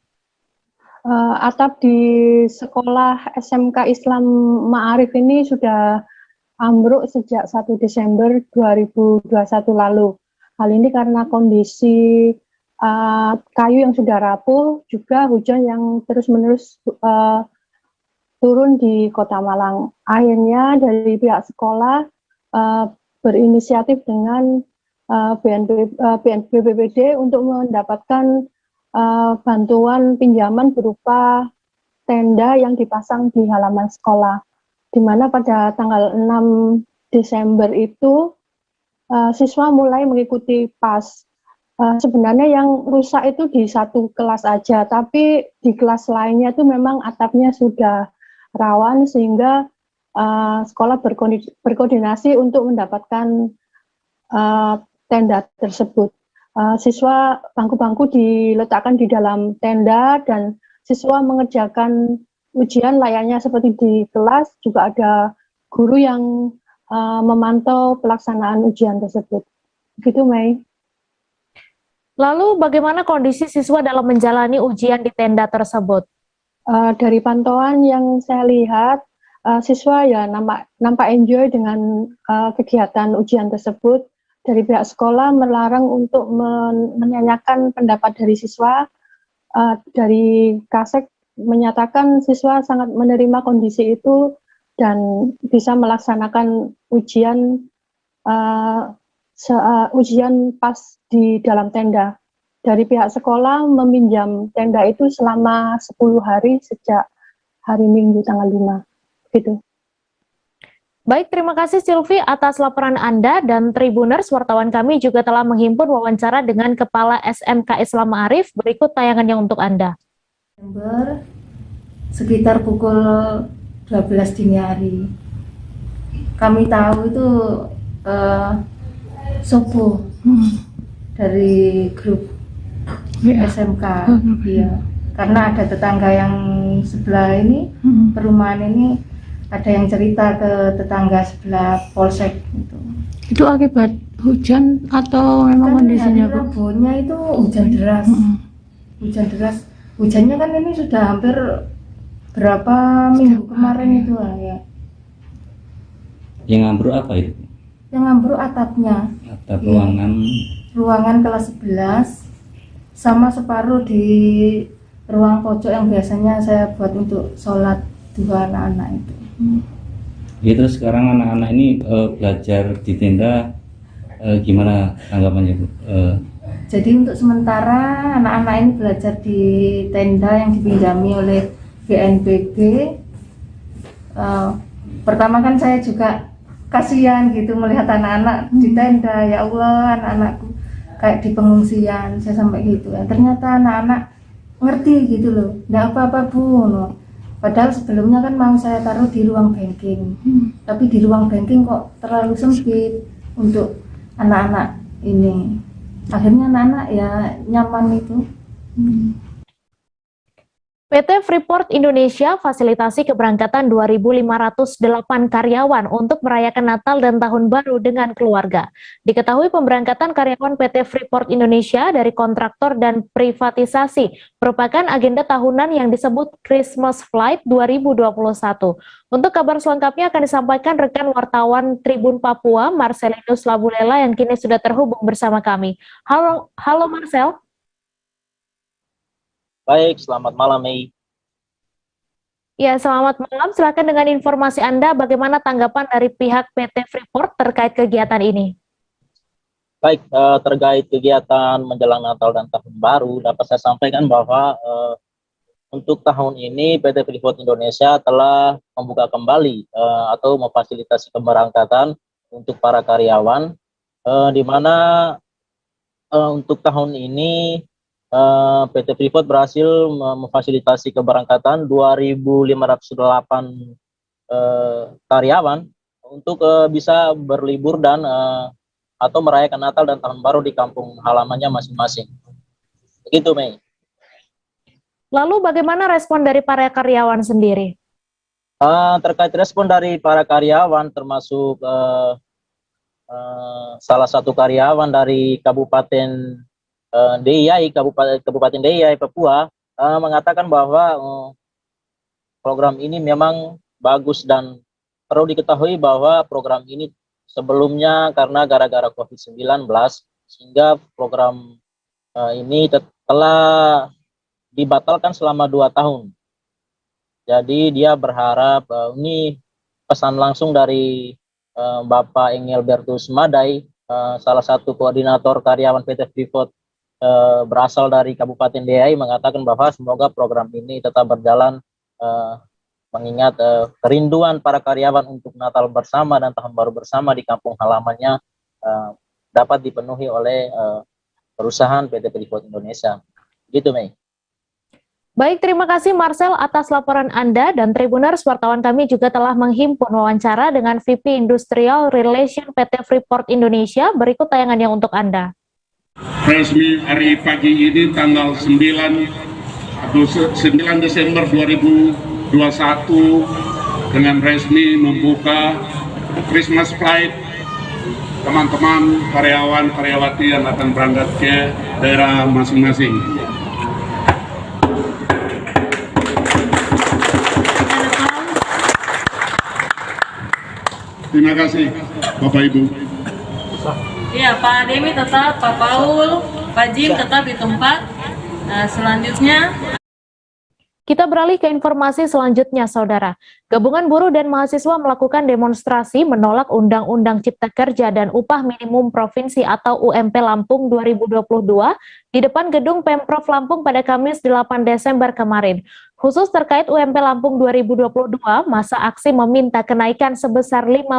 Atap di sekolah SMK Islam Ma'arif ini sudah ambruk sejak 1 Desember 2021 lalu. Hal ini karena kondisi kayu yang sudah rapuh, juga hujan yang terus-menerus turun di Kota Malang. Akhirnya dari pihak sekolah berinisiatif dengan BPBD untuk mendapatkan bantuan pinjaman berupa tenda yang dipasang di halaman sekolah, di mana pada tanggal 6 Desember itu siswa mulai mengikuti PAS. Sebenarnya yang rusak itu di satu kelas aja, tapi di kelas lainnya itu memang atapnya sudah rawan sehingga sekolah berkoordinasi untuk mendapatkan tenda tersebut. Siswa bangku-bangku diletakkan di dalam tenda dan siswa mengerjakan ujian layaknya seperti di kelas. Juga ada guru yang memantau pelaksanaan ujian tersebut. Begitu, Mei. Lalu bagaimana kondisi siswa dalam menjalani ujian di tenda tersebut? Dari pantauan yang saya lihat, siswa ya nampak enjoy dengan kegiatan ujian tersebut. Dari pihak sekolah melarang untuk menanyakan pendapat dari siswa. Dari Kasek menyatakan siswa sangat menerima kondisi itu dan bisa melaksanakan ujian pas di dalam tenda. Dari pihak sekolah meminjam tenda itu selama 10 hari sejak hari Minggu tanggal 5. Gitu. Baik, terima kasih Silvi atas laporan Anda, dan Tribuners, wartawan kami juga telah menghimpun wawancara dengan Kepala SMK Islam Ma'arif. Berikut tayangannya untuk Anda. Sekitar pukul 12 dini hari. Kami tahu itu subuh dari grup SMK, iya. Karena ada tetangga yang sebelah ini, perumahan ini, ada yang cerita ke tetangga sebelah polsek gitu. Itu akibat hujan atau memang kondisinya, Bu? Rabunya itu hujan deras. Hujan deras. Hujannya kan ini sudah hampir berapa minggu kemarin itu lah ya. Yang ambruk apa itu? Yang ambruk atapnya. Atap ruangan. Ruangan kelas 11 sama separuh di ruang pojok yang biasanya saya buat untuk sholat dua anak-anak itu. Ya, terus sekarang anak-anak ini belajar di tenda, gimana tanggapannya, Bu? Jadi untuk sementara anak-anak ini belajar di tenda yang dipinjami oleh BNPB Pertama kan saya juga kasihan gitu melihat anak-anak di tenda, ya Allah anak-anakku kayak di pengungsian, saya sampai gitu. Ternyata anak-anak ngerti gitu loh, nggak apa-apa Bu. Padahal sebelumnya kan mau saya taruh di ruang banking, tapi di ruang banking kok terlalu sempit untuk anak-anak ini. Akhirnya anak-anak ya nyaman itu. PT Freeport Indonesia fasilitasi keberangkatan 2.508 karyawan untuk merayakan Natal dan Tahun Baru dengan keluarga. Diketahui pemberangkatan karyawan PT Freeport Indonesia dari kontraktor dan privatisasi merupakan agenda tahunan yang disebut Christmas Flight 2021. Untuk kabar selengkapnya akan disampaikan rekan wartawan Tribun Papua, Marcelinus Labulela yang kini sudah terhubung bersama kami. Halo Marcel. Baik, selamat malam, Mei. Ya, selamat malam. Silakan dengan informasi Anda, bagaimana tanggapan dari pihak PT Freeport terkait kegiatan ini? Baik, terkait kegiatan menjelang Natal dan Tahun Baru, dapat saya sampaikan bahwa untuk tahun ini PT Freeport Indonesia telah membuka kembali atau memfasilitasi keberangkatan untuk para karyawan, di mana untuk tahun ini PT Freeport berhasil memfasilitasi keberangkatan 2.508 karyawan untuk bisa berlibur dan atau merayakan Natal dan Tahun Baru di kampung halamannya masing-masing. Begitu, Mei. Lalu bagaimana respon dari para karyawan sendiri? Terkait respon dari para karyawan, termasuk salah satu karyawan dari Kabupaten DIY, Kabupaten DIY Papua, mengatakan bahwa program ini memang bagus dan perlu diketahui bahwa program ini sebelumnya karena gara-gara COVID-19 sehingga program ini telah dibatalkan selama 2 tahun. Jadi dia berharap ini pesan langsung dari Bapak Engelbertus Madai, salah satu koordinator karyawan PT Freeport berasal dari Kabupaten DIY, mengatakan bahwa semoga program ini tetap berjalan mengingat kerinduan para karyawan untuk Natal bersama dan Tahun Baru bersama di kampung halamannya dapat dipenuhi oleh perusahaan PT Freeport Indonesia. Gitu, Mei. Baik, terima kasih Marcel atas laporan Anda, dan Tribuners, wartawan kami juga telah menghimpun wawancara dengan VP Industrial Relation PT Freeport Indonesia. Berikut tayangannya untuk Anda. Resmi hari pagi ini tanggal 9 Desember 2021 dengan resmi membuka Christmas Flight teman-teman karyawan karyawati yang akan berangkat ke daerah masing-masing. Terima kasih Bapak Ibu. Iya, Pak Demi tetap, Pak Paul, Pak Jim tetap di tempat. Selanjutnya kita beralih ke informasi selanjutnya, Saudara. Gabungan Buruh dan Mahasiswa melakukan demonstrasi menolak Undang-Undang Cipta Kerja dan Upah Minimum Provinsi atau UMP Lampung 2022 di depan gedung Pemprov Lampung pada Kamis 8 Desember kemarin. Khusus terkait UMP Lampung 2022, masa aksi meminta kenaikan sebesar 15%.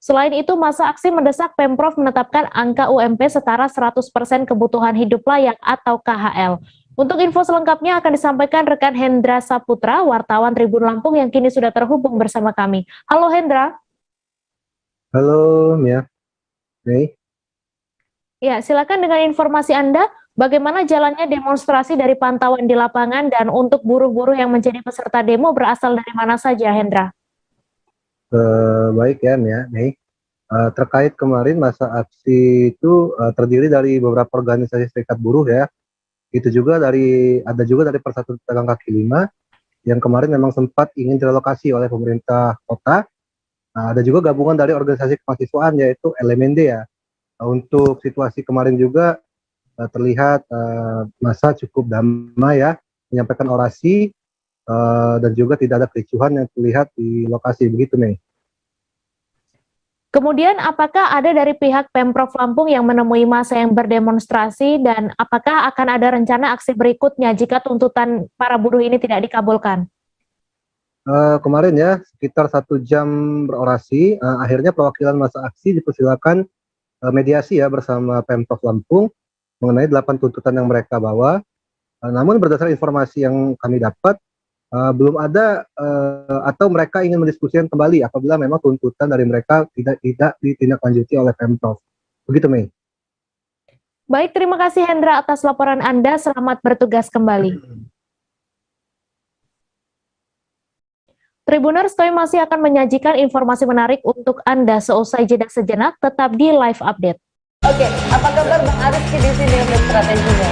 Selain itu, masa aksi mendesak Pemprov menetapkan angka UMP setara 100% kebutuhan hidup layak atau KHL. Untuk info selengkapnya akan disampaikan rekan Hendra Saputra, wartawan Tribun Lampung yang kini sudah terhubung bersama kami. Halo Hendra. Halo Mia. Hey. Ya, silakan dengan informasi Anda, bagaimana jalannya demonstrasi dari pantauan di lapangan dan untuk buruh-buruh yang menjadi peserta demo berasal dari mana saja, Hendra? Baik ya Mia. Hey. Terkait kemarin masa aksi itu terdiri dari beberapa organisasi serikat buruh ya. Itu juga ada juga dari Persatuan Pedagang Kaki Lima yang kemarin memang sempat ingin direlokasi oleh pemerintah kota. Ada juga gabungan dari organisasi kemahasiswaan yaitu LMND ya. Untuk situasi kemarin juga terlihat massa cukup damai ya, menyampaikan orasi dan juga tidak ada kericuhan yang terlihat di lokasi, begitu Mei. Kemudian apakah ada dari pihak Pemprov Lampung yang menemui massa yang berdemonstrasi dan apakah akan ada rencana aksi berikutnya jika tuntutan para buruh ini tidak dikabulkan? kemarin ya, sekitar 1 jam berorasi, akhirnya perwakilan masa aksi dipersilakan mediasi ya bersama Pemprov Lampung mengenai 8 tuntutan yang mereka bawa. Namun berdasarkan informasi yang kami dapat, belum ada atau mereka ingin mendiskusikan kembali apabila memang tuntutan dari mereka tidak ditindaklanjuti oleh Pemprov. Begitu, Mei. Baik, terima kasih Hendra atas laporan Anda. Selamat bertugas kembali. Tribuners, kami masih akan menyajikan informasi menarik untuk Anda seusai jeda sejenak, tetap di live update. Oke, apa kabar Bang Arief di sini untuk strateginya?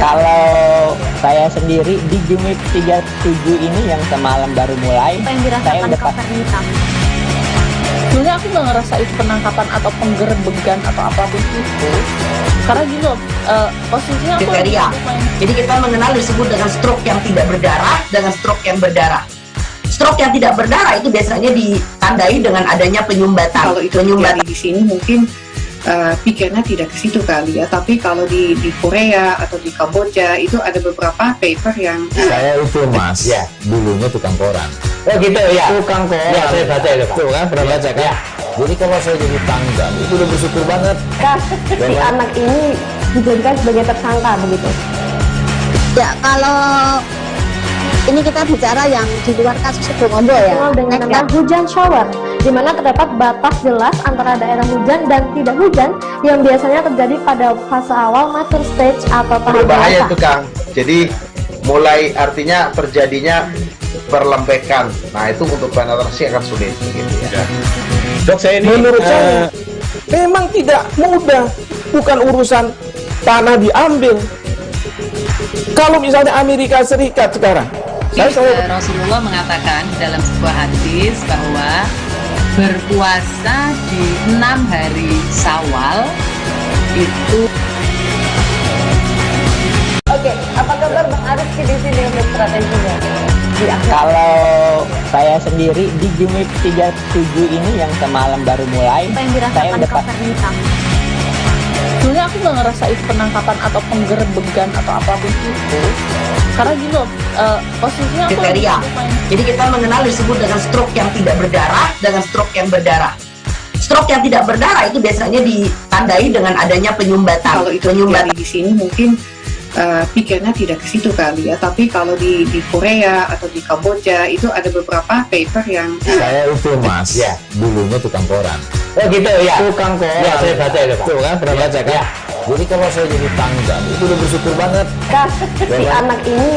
Kalau saya sendiri di Jumit 37 ini yang semalam baru mulai, saya udah sebenarnya aku nggak ngerasa itu penangkapan atau penggerebegan atau apapun itu, karena gini loh, posisinya aku kriteria. Jadi kita mengenal disebut dengan stroke yang tidak berdarah dengan stroke yang berdarah. Stroke yang tidak berdarah itu biasanya ditandai dengan adanya penyumbatan. Kalau itu terjadi di sini mungkin pikirnya tidak ke situ kali ya, tapi kalau di Korea atau di Kamboja itu ada beberapa paper yang saya itu mas, ya dulunya tukang koran. Oh gitu ya, tukang koran. Ya saya baca itu Pak. Tuh kan pernah baca kan? Ya. Jadi kalau saya jadi tanggal itu udah bersyukur banget. Si anak ini dijadikan sebagai tersangka begitu. Ya, kalau ini kita bicara yang di luar kasus Sebongombo ya. Dengan nama hujan shower, di mana terdapat batas jelas antara daerah hujan dan tidak hujan yang biasanya terjadi pada fase awal mature stage atau tahap berbahaya itu Kang. Jadi mulai artinya terjadinya perlembekan. Nah itu untuk penetrasi akan sulit gitu ya. Dok, saya ini menurut saya memang tidak mudah, bukan urusan tanah diambil. Kalau misalnya Amerika Serikat sekarang, Rasulullah mengatakan dalam sebuah hadis bahwa berpuasa di 6 hari Syawal itu. Oke, apa kabar Bang Arief di sini untuk strateginya? Kalau saya sendiri di Jumit 37 ini yang semalam baru mulai, saya udah sebenarnya aku nggak ngerasa itu penangkapan atau penggerebegan atau apapun itu, karena gini loh, posisinya kriteria. Jadi kita mengenal disebut dengan stroke yang tidak berdarah dengan stroke yang berdarah. Stroke yang tidak berdarah itu biasanya ditandai dengan adanya penyumbatan. Kalau itu terjadi di sini mungkin pikirnya tidak ke situ kali ya, tapi kalau di Korea atau di Kamboja itu ada beberapa paper yang saya itu mas, ya dulunya tukang koran. Oh gitu ya, tukang koran. Ya saya baca itu Pak. Tuh kan pernah baca kan? Ya. Jadi kalau saya jadi tanggal itu udah bersyukur banget. Si anak ini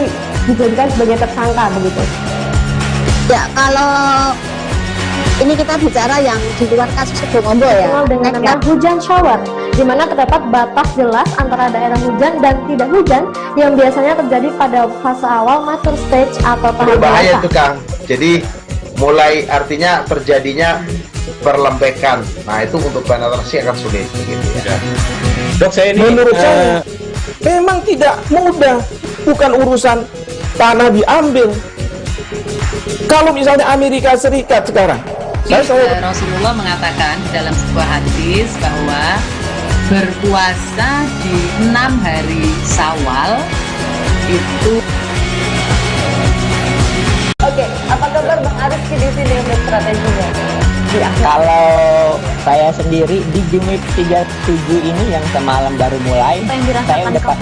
dijadikan sebagai tersangka begitu. Ya, kalau ini kita bicara yang di luar kasus Sebongombo ya. Dengan nama hujan shower, di mana terdapat batas jelas antara daerah hujan dan tidak hujan yang biasanya terjadi pada fase awal mature stage atau tahap berbahaya itu Kang. Jadi mulai artinya terjadinya perlembekan. Nah itu untuk penetrasi akan sulit gitu ya. Dok, saya ini menurut saya memang tidak mudah, bukan urusan tanah diambil. Kalau misalnya Amerika Serikat sekarang, Rasulullah mengatakan dalam sebuah hadis bahwa berpuasa di 6 hari Syawal itu. Oke, apa kabar Bang Arief di sini untuk strateginya? Kalau saya sendiri di Jumit 37 ini yang semalam baru mulai, saya udah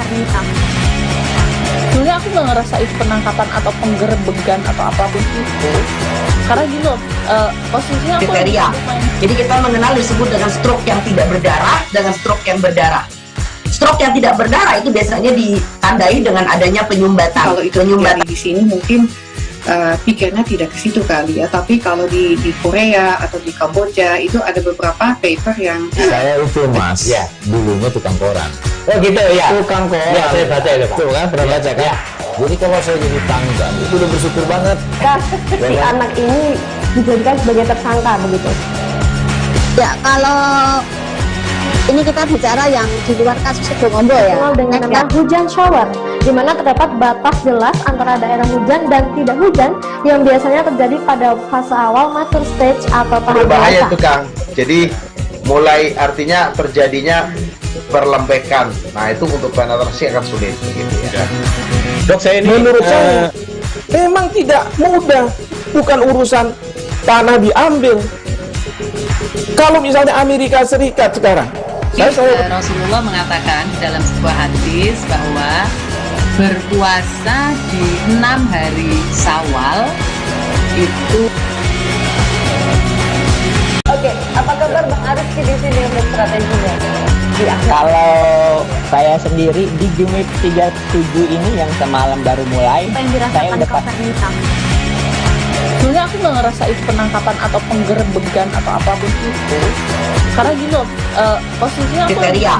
sebenarnya aku nggak ngerasa itu penangkapan atau penggerebegan atau apapun itu, karena gini loh, posisinya kriteria. Jadi kita mengenal disebut dengan stroke yang tidak berdarah dengan stroke yang berdarah. Stroke yang tidak berdarah itu biasanya ditandai dengan adanya penyumbatan. Kalau itu terjadi di sini mungkin pikirnya tidak ke situ kali ya, tapi kalau di Korea atau di Kamboja itu ada beberapa paper yang saya itu mas, ya dulunya tukang koran. Oh gitu ya, tukang koran. Ya saya baca itu Pak. Tuh kan pernah baca kan? Ya. Jadi kalau saya jadi tanggal itu udah bersyukur banget. Si anak ini dijadikan sebagai tersangka begitu. Ya, kalau ini kita bicara yang di luar kasus Sebongombo ya. Dengan nama hujan shower, di mana terdapat batas jelas antara daerah hujan dan tidak hujan yang biasanya terjadi pada fase awal mature stage atau tahap berbahaya itu Kang. Jadi mulai artinya terjadinya perlembekan. Nah itu untuk penetrasi akan sulit gitu ya. Dok, saya ini menurut saya memang tidak mudah, bukan urusan tanah diambil. Kalau misalnya Amerika Serikat sekarang, Rasulullah mengatakan dalam sebuah hadis bahwa berpuasa di 6 hari Syawal itu. Oke, apa kabar Bang Ariski di sini untuk strateginya? Kalau saya sendiri di Jumit 37 ini yang semalam baru mulai, Apa yang saya dirasakan udah Kak Fernita? Sebenarnya aku nggak ngerasa itu penangkapan atau penggerebegan atau apapun itu, karena gini loh, posisinya aku kriteria.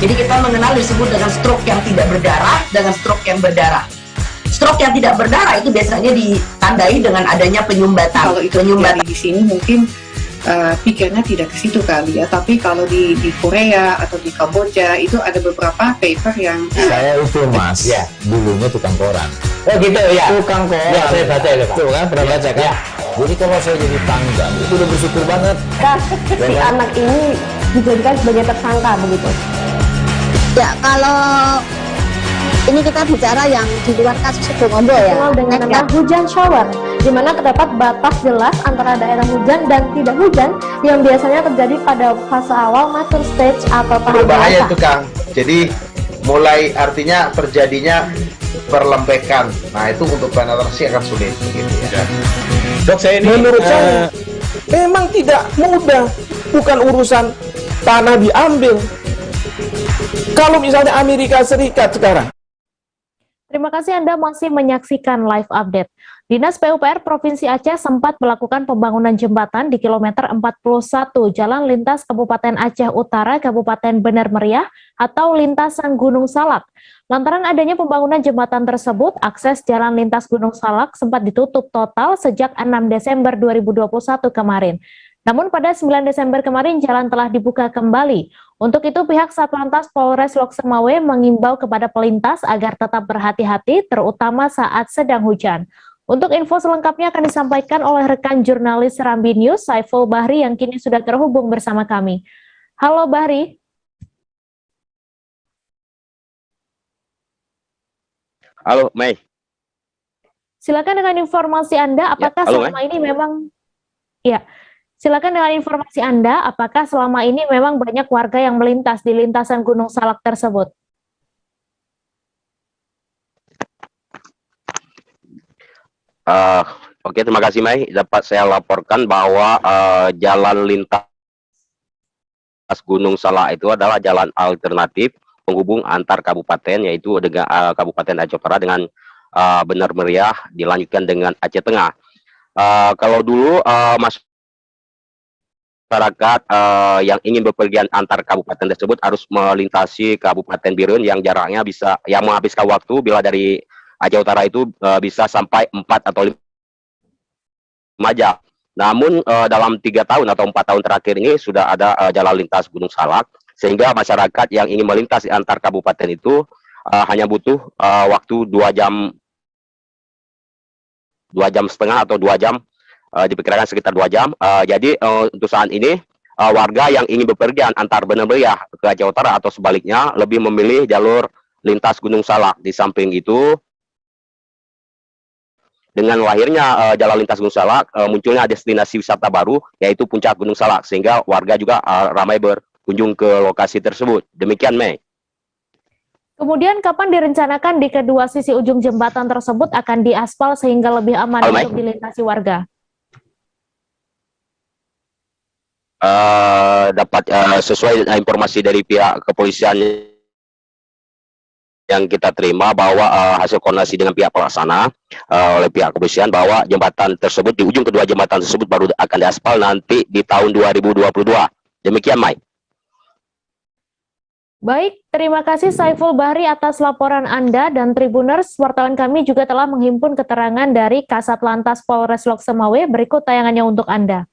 Jadi kita mengenal disebut dengan stroke yang tidak berdarah dengan stroke yang berdarah. Stroke yang tidak berdarah itu biasanya ditandai dengan adanya penyumbatan. Kalau itu terjadi di sini mungkin pikirnya tidak ke situ kali ya, tapi kalau di Korea atau di Kamboja itu ada beberapa paper yang Saya itu mas, ya dulunya tukang koran. Oh gitu ya, tukang koran. Ya saya baca ya Pak. Tuh kan pernah baca kan? Ya. Jadi kalau saya jadi tanggal itu udah bersyukur banget. Si anak ini dijadikan sebagai tersangka begitu. Ya, kalau ini kita bicara yang di luar kasus Situbondo ya. Dikenal dengan nama hujan shower, di mana terdapat batas jelas antara daerah hujan dan tidak hujan yang biasanya terjadi pada fase awal mature stage atau tahap Berbahaya dewasa. itu Kang. Jadi mulai artinya terjadinya perlembekan. Nah itu untuk penetrasi akan sulit gitu ya. Dok, saya ini menurut saya memang tidak mudah, bukan urusan tanah diambil. Kalau misalnya Amerika Serikat sekarang. Terima kasih Anda masih menyaksikan live update. Dinas PUPR Provinsi Aceh sempat melakukan pembangunan jembatan di kilometer 41 Jalan Lintas Kabupaten Aceh Utara, Kabupaten Bener Meriah atau lintasan Gunung Salak. Lantaran adanya pembangunan jembatan tersebut, akses jalan lintas Gunung Salak sempat ditutup total sejak 6 Desember 2021 kemarin. Namun pada 9 Desember kemarin jalan telah dibuka kembali. Untuk itu pihak Satlantas Polres Lok Semawe mengimbau kepada pelintas agar tetap berhati-hati terutama saat sedang hujan. Untuk info selengkapnya akan disampaikan oleh rekan jurnalis Serambi News Saiful Bahri yang kini sudah terhubung bersama kami. Halo Bahri. Halo Mei. Silakan dengan informasi Anda, apakah selama ini memang silakan dengan informasi Anda, apakah selama ini memang banyak warga yang melintas di lintasan Gunung Salak tersebut? Oke, terima kasih Mei. Dapat saya laporkan bahwa jalan lintas Gunung Salak itu adalah jalan alternatif penghubung antar kabupaten, yaitu dengan Kabupaten Aceh Utara dengan Bener Meriah, dilanjutkan dengan Aceh Tengah. Kalau dulu masyarakat yang ingin bepergian antar kabupaten tersebut harus melintasi Kabupaten Birun yang jaraknya bisa menghabiskan waktu bila dari Aceh Utara itu bisa sampai 4 atau 5 jam. Namun dalam 3 tahun atau 4 tahun terakhir ini sudah ada jalan lintas Gunung Salak, sehingga masyarakat yang ingin melintas di antar kabupaten itu hanya butuh waktu 2 jam setengah atau 2 jam, diperkirakan sekitar 2 jam. Jadi untuk saat ini warga yang ingin bepergian antar Bener Meriah ke Aceh Utara atau sebaliknya lebih memilih jalur lintas Gunung Salak. Di samping itu, dengan lahirnya jalan lintas Gunung Salak, munculnya destinasi wisata baru, yaitu Puncak Gunung Salak, sehingga warga juga ramai berkunjung ke lokasi tersebut. Demikian, Mei. Kemudian kapan direncanakan di kedua sisi ujung jembatan tersebut akan diaspal sehingga lebih aman untuk dilintasi warga? Dapat sesuai informasi dari pihak kepolisian yang kita terima bahwa hasil koordinasi dengan pihak pelaksana oleh pihak kepolisian bahwa jembatan tersebut, di ujung kedua jembatan tersebut baru akan diaspal nanti di tahun 2022. Demikian, Mai. Baik, terima kasih Saiful Bahri atas laporan Anda, dan Tribuners, wartawan kami juga telah menghimpun keterangan dari Kasat Lantas Polres Lok Semawe. Berikut tayangannya untuk Anda.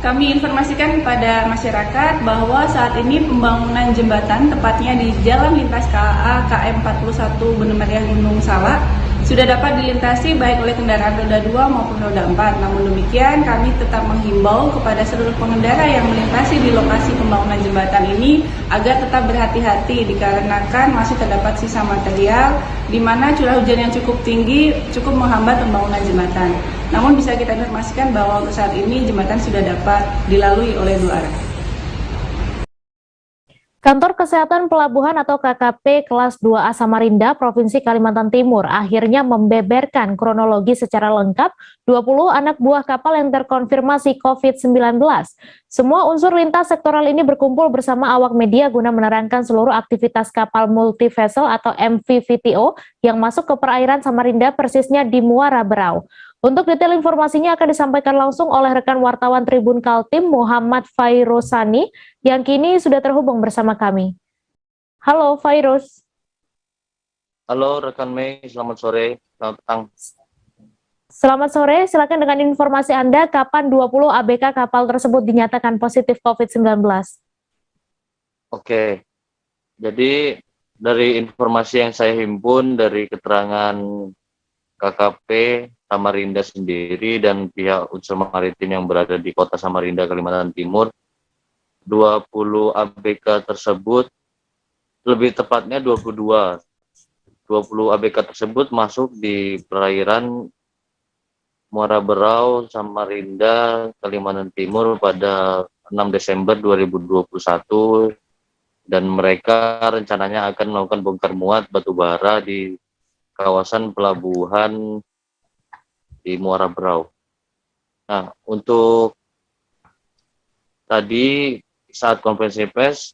kami informasikan kepada masyarakat bahwa saat ini pembangunan jembatan, tepatnya di Jalan Lintas KA KM 41 Gunung Meriah Gunung Salak, sudah dapat dilintasi baik oleh kendaraan roda 2 maupun roda 4. Namun demikian, kami tetap menghimbau kepada seluruh pengendara yang melintasi di lokasi pembangunan jembatan ini agar tetap berhati-hati dikarenakan masih terdapat sisa material di mana curah hujan yang cukup tinggi cukup menghambat pembangunan jembatan. Namun bisa kita informasikan bahwa untuk saat ini jembatan sudah dapat dilalui oleh 2 arah. Kantor Kesehatan Pelabuhan atau KKP kelas 2A Samarinda, Provinsi Kalimantan Timur akhirnya membeberkan kronologi secara lengkap 20 anak buah kapal yang terkonfirmasi COVID-19. Semua unsur lintas sektoral ini berkumpul bersama awak media guna menerangkan seluruh aktivitas kapal multi-vessel atau MV-VTO yang masuk ke perairan Samarinda, persisnya di Muara Berau. Untuk detail informasinya akan disampaikan langsung oleh rekan wartawan Tribun Kaltim Muhammad Fairosani yang kini sudah terhubung bersama kami. Halo Fairos. Halo rekan Mei, selamat sore, selamat petang. Selamat sore, silakan dengan informasi Anda kapan 20 ABK kapal tersebut dinyatakan positif COVID-19. Oke, jadi dari informasi yang saya himpun dari keterangan KKP Samarinda sendiri dan pihak unsur maritim yang berada di kota Samarinda, Kalimantan Timur, 20 ABK tersebut, lebih tepatnya 22 ABK tersebut masuk di perairan Muara Berau, Samarinda, Kalimantan Timur pada 6 Desember 2021 dan mereka rencananya akan melakukan bongkar muat batu bara di kawasan pelabuhan di Muara Berau. Nah, untuk tadi saat konferensi pers,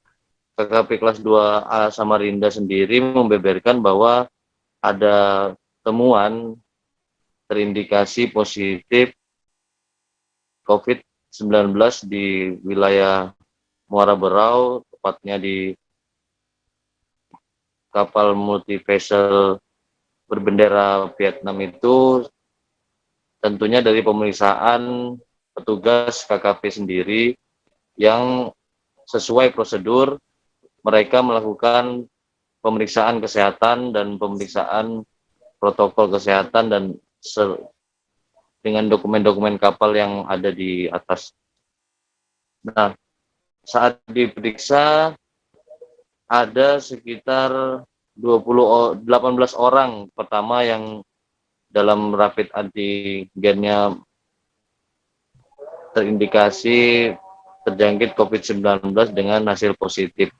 KKP kelas 2A Samarinda sendiri membeberkan bahwa ada temuan terindikasi positif COVID-19 di wilayah Muara Berau, tepatnya di kapal multi-vessel berbendera Vietnam itu. Tentunya dari pemeriksaan petugas KKP sendiri yang sesuai prosedur, mereka melakukan pemeriksaan kesehatan dan pemeriksaan protokol kesehatan dan dengan dokumen-dokumen kapal yang ada di atas. Nah, saat diperiksa ada sekitar 18 orang pertama yang dalam rapid antigennya terindikasi terjangkit COVID-19 dengan hasil positif.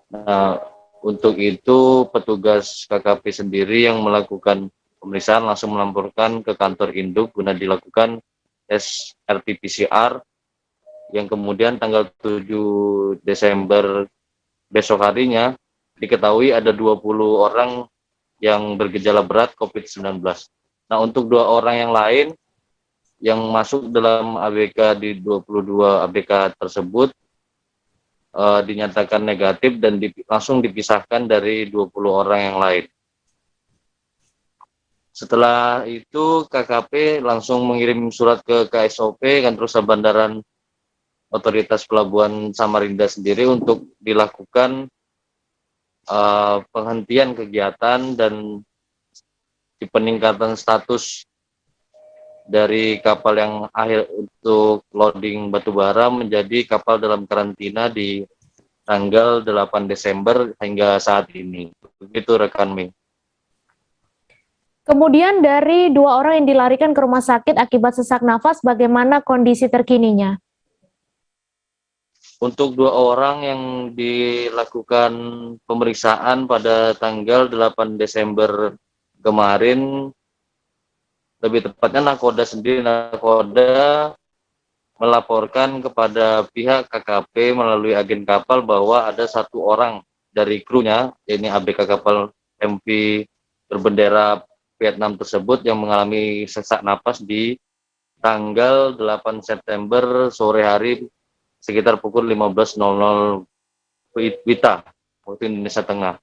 Nah, untuk itu petugas KKP sendiri yang melakukan pemeriksaan langsung melaporkan ke kantor induk guna dilakukan tes RT-PCR yang kemudian tanggal 7 Desember besok harinya diketahui ada 20 orang yang bergejala berat COVID-19. Nah, untuk 2 orang yang lain yang masuk dalam ABK di 22 ABK tersebut dinyatakan negatif dan langsung dipisahkan dari 20 orang yang lain. Setelah itu KKP langsung mengirim surat ke KSOP, Kantor Usaha Bandaran Otoritas Pelabuhan Samarinda sendiri untuk dilakukan penghentian kegiatan dan peningkatan status dari kapal yang akhir untuk loading batubara menjadi kapal dalam karantina di tanggal 8 Desember hingga saat ini. Begitu rekan Mei. Kemudian dari 2 orang yang dilarikan ke rumah sakit akibat sesak nafas, bagaimana kondisi terkininya? Untuk 2 orang yang dilakukan pemeriksaan pada tanggal 8 Desember kemarin, lebih tepatnya nakoda sendiri, nakoda melaporkan kepada pihak KKP melalui agen kapal bahwa ada 1 orang dari krunya, yaitu ABK kapal MV berbendera Vietnam tersebut yang mengalami sesak napas di tanggal 8 September sore hari sekitar pukul 15.00 WITA waktu Indonesia Tengah.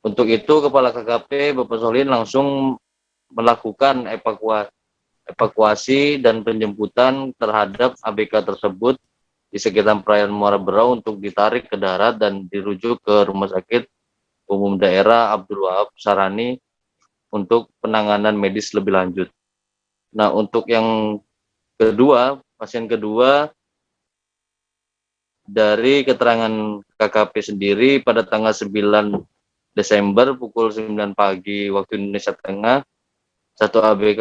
Untuk itu Kepala KKP Bapak Solin langsung melakukan evakuasi dan penjemputan terhadap ABK tersebut di sekitar perairan Muara Berau untuk ditarik ke darat dan dirujuk ke Rumah Sakit Umum Daerah Abdul Wahab Sarani untuk penanganan medis lebih lanjut. Nah, untuk yang kedua, pasien kedua, dari keterangan KKP sendiri pada tanggal 9 Desember pukul 9 pagi waktu Indonesia Tengah, satu ABK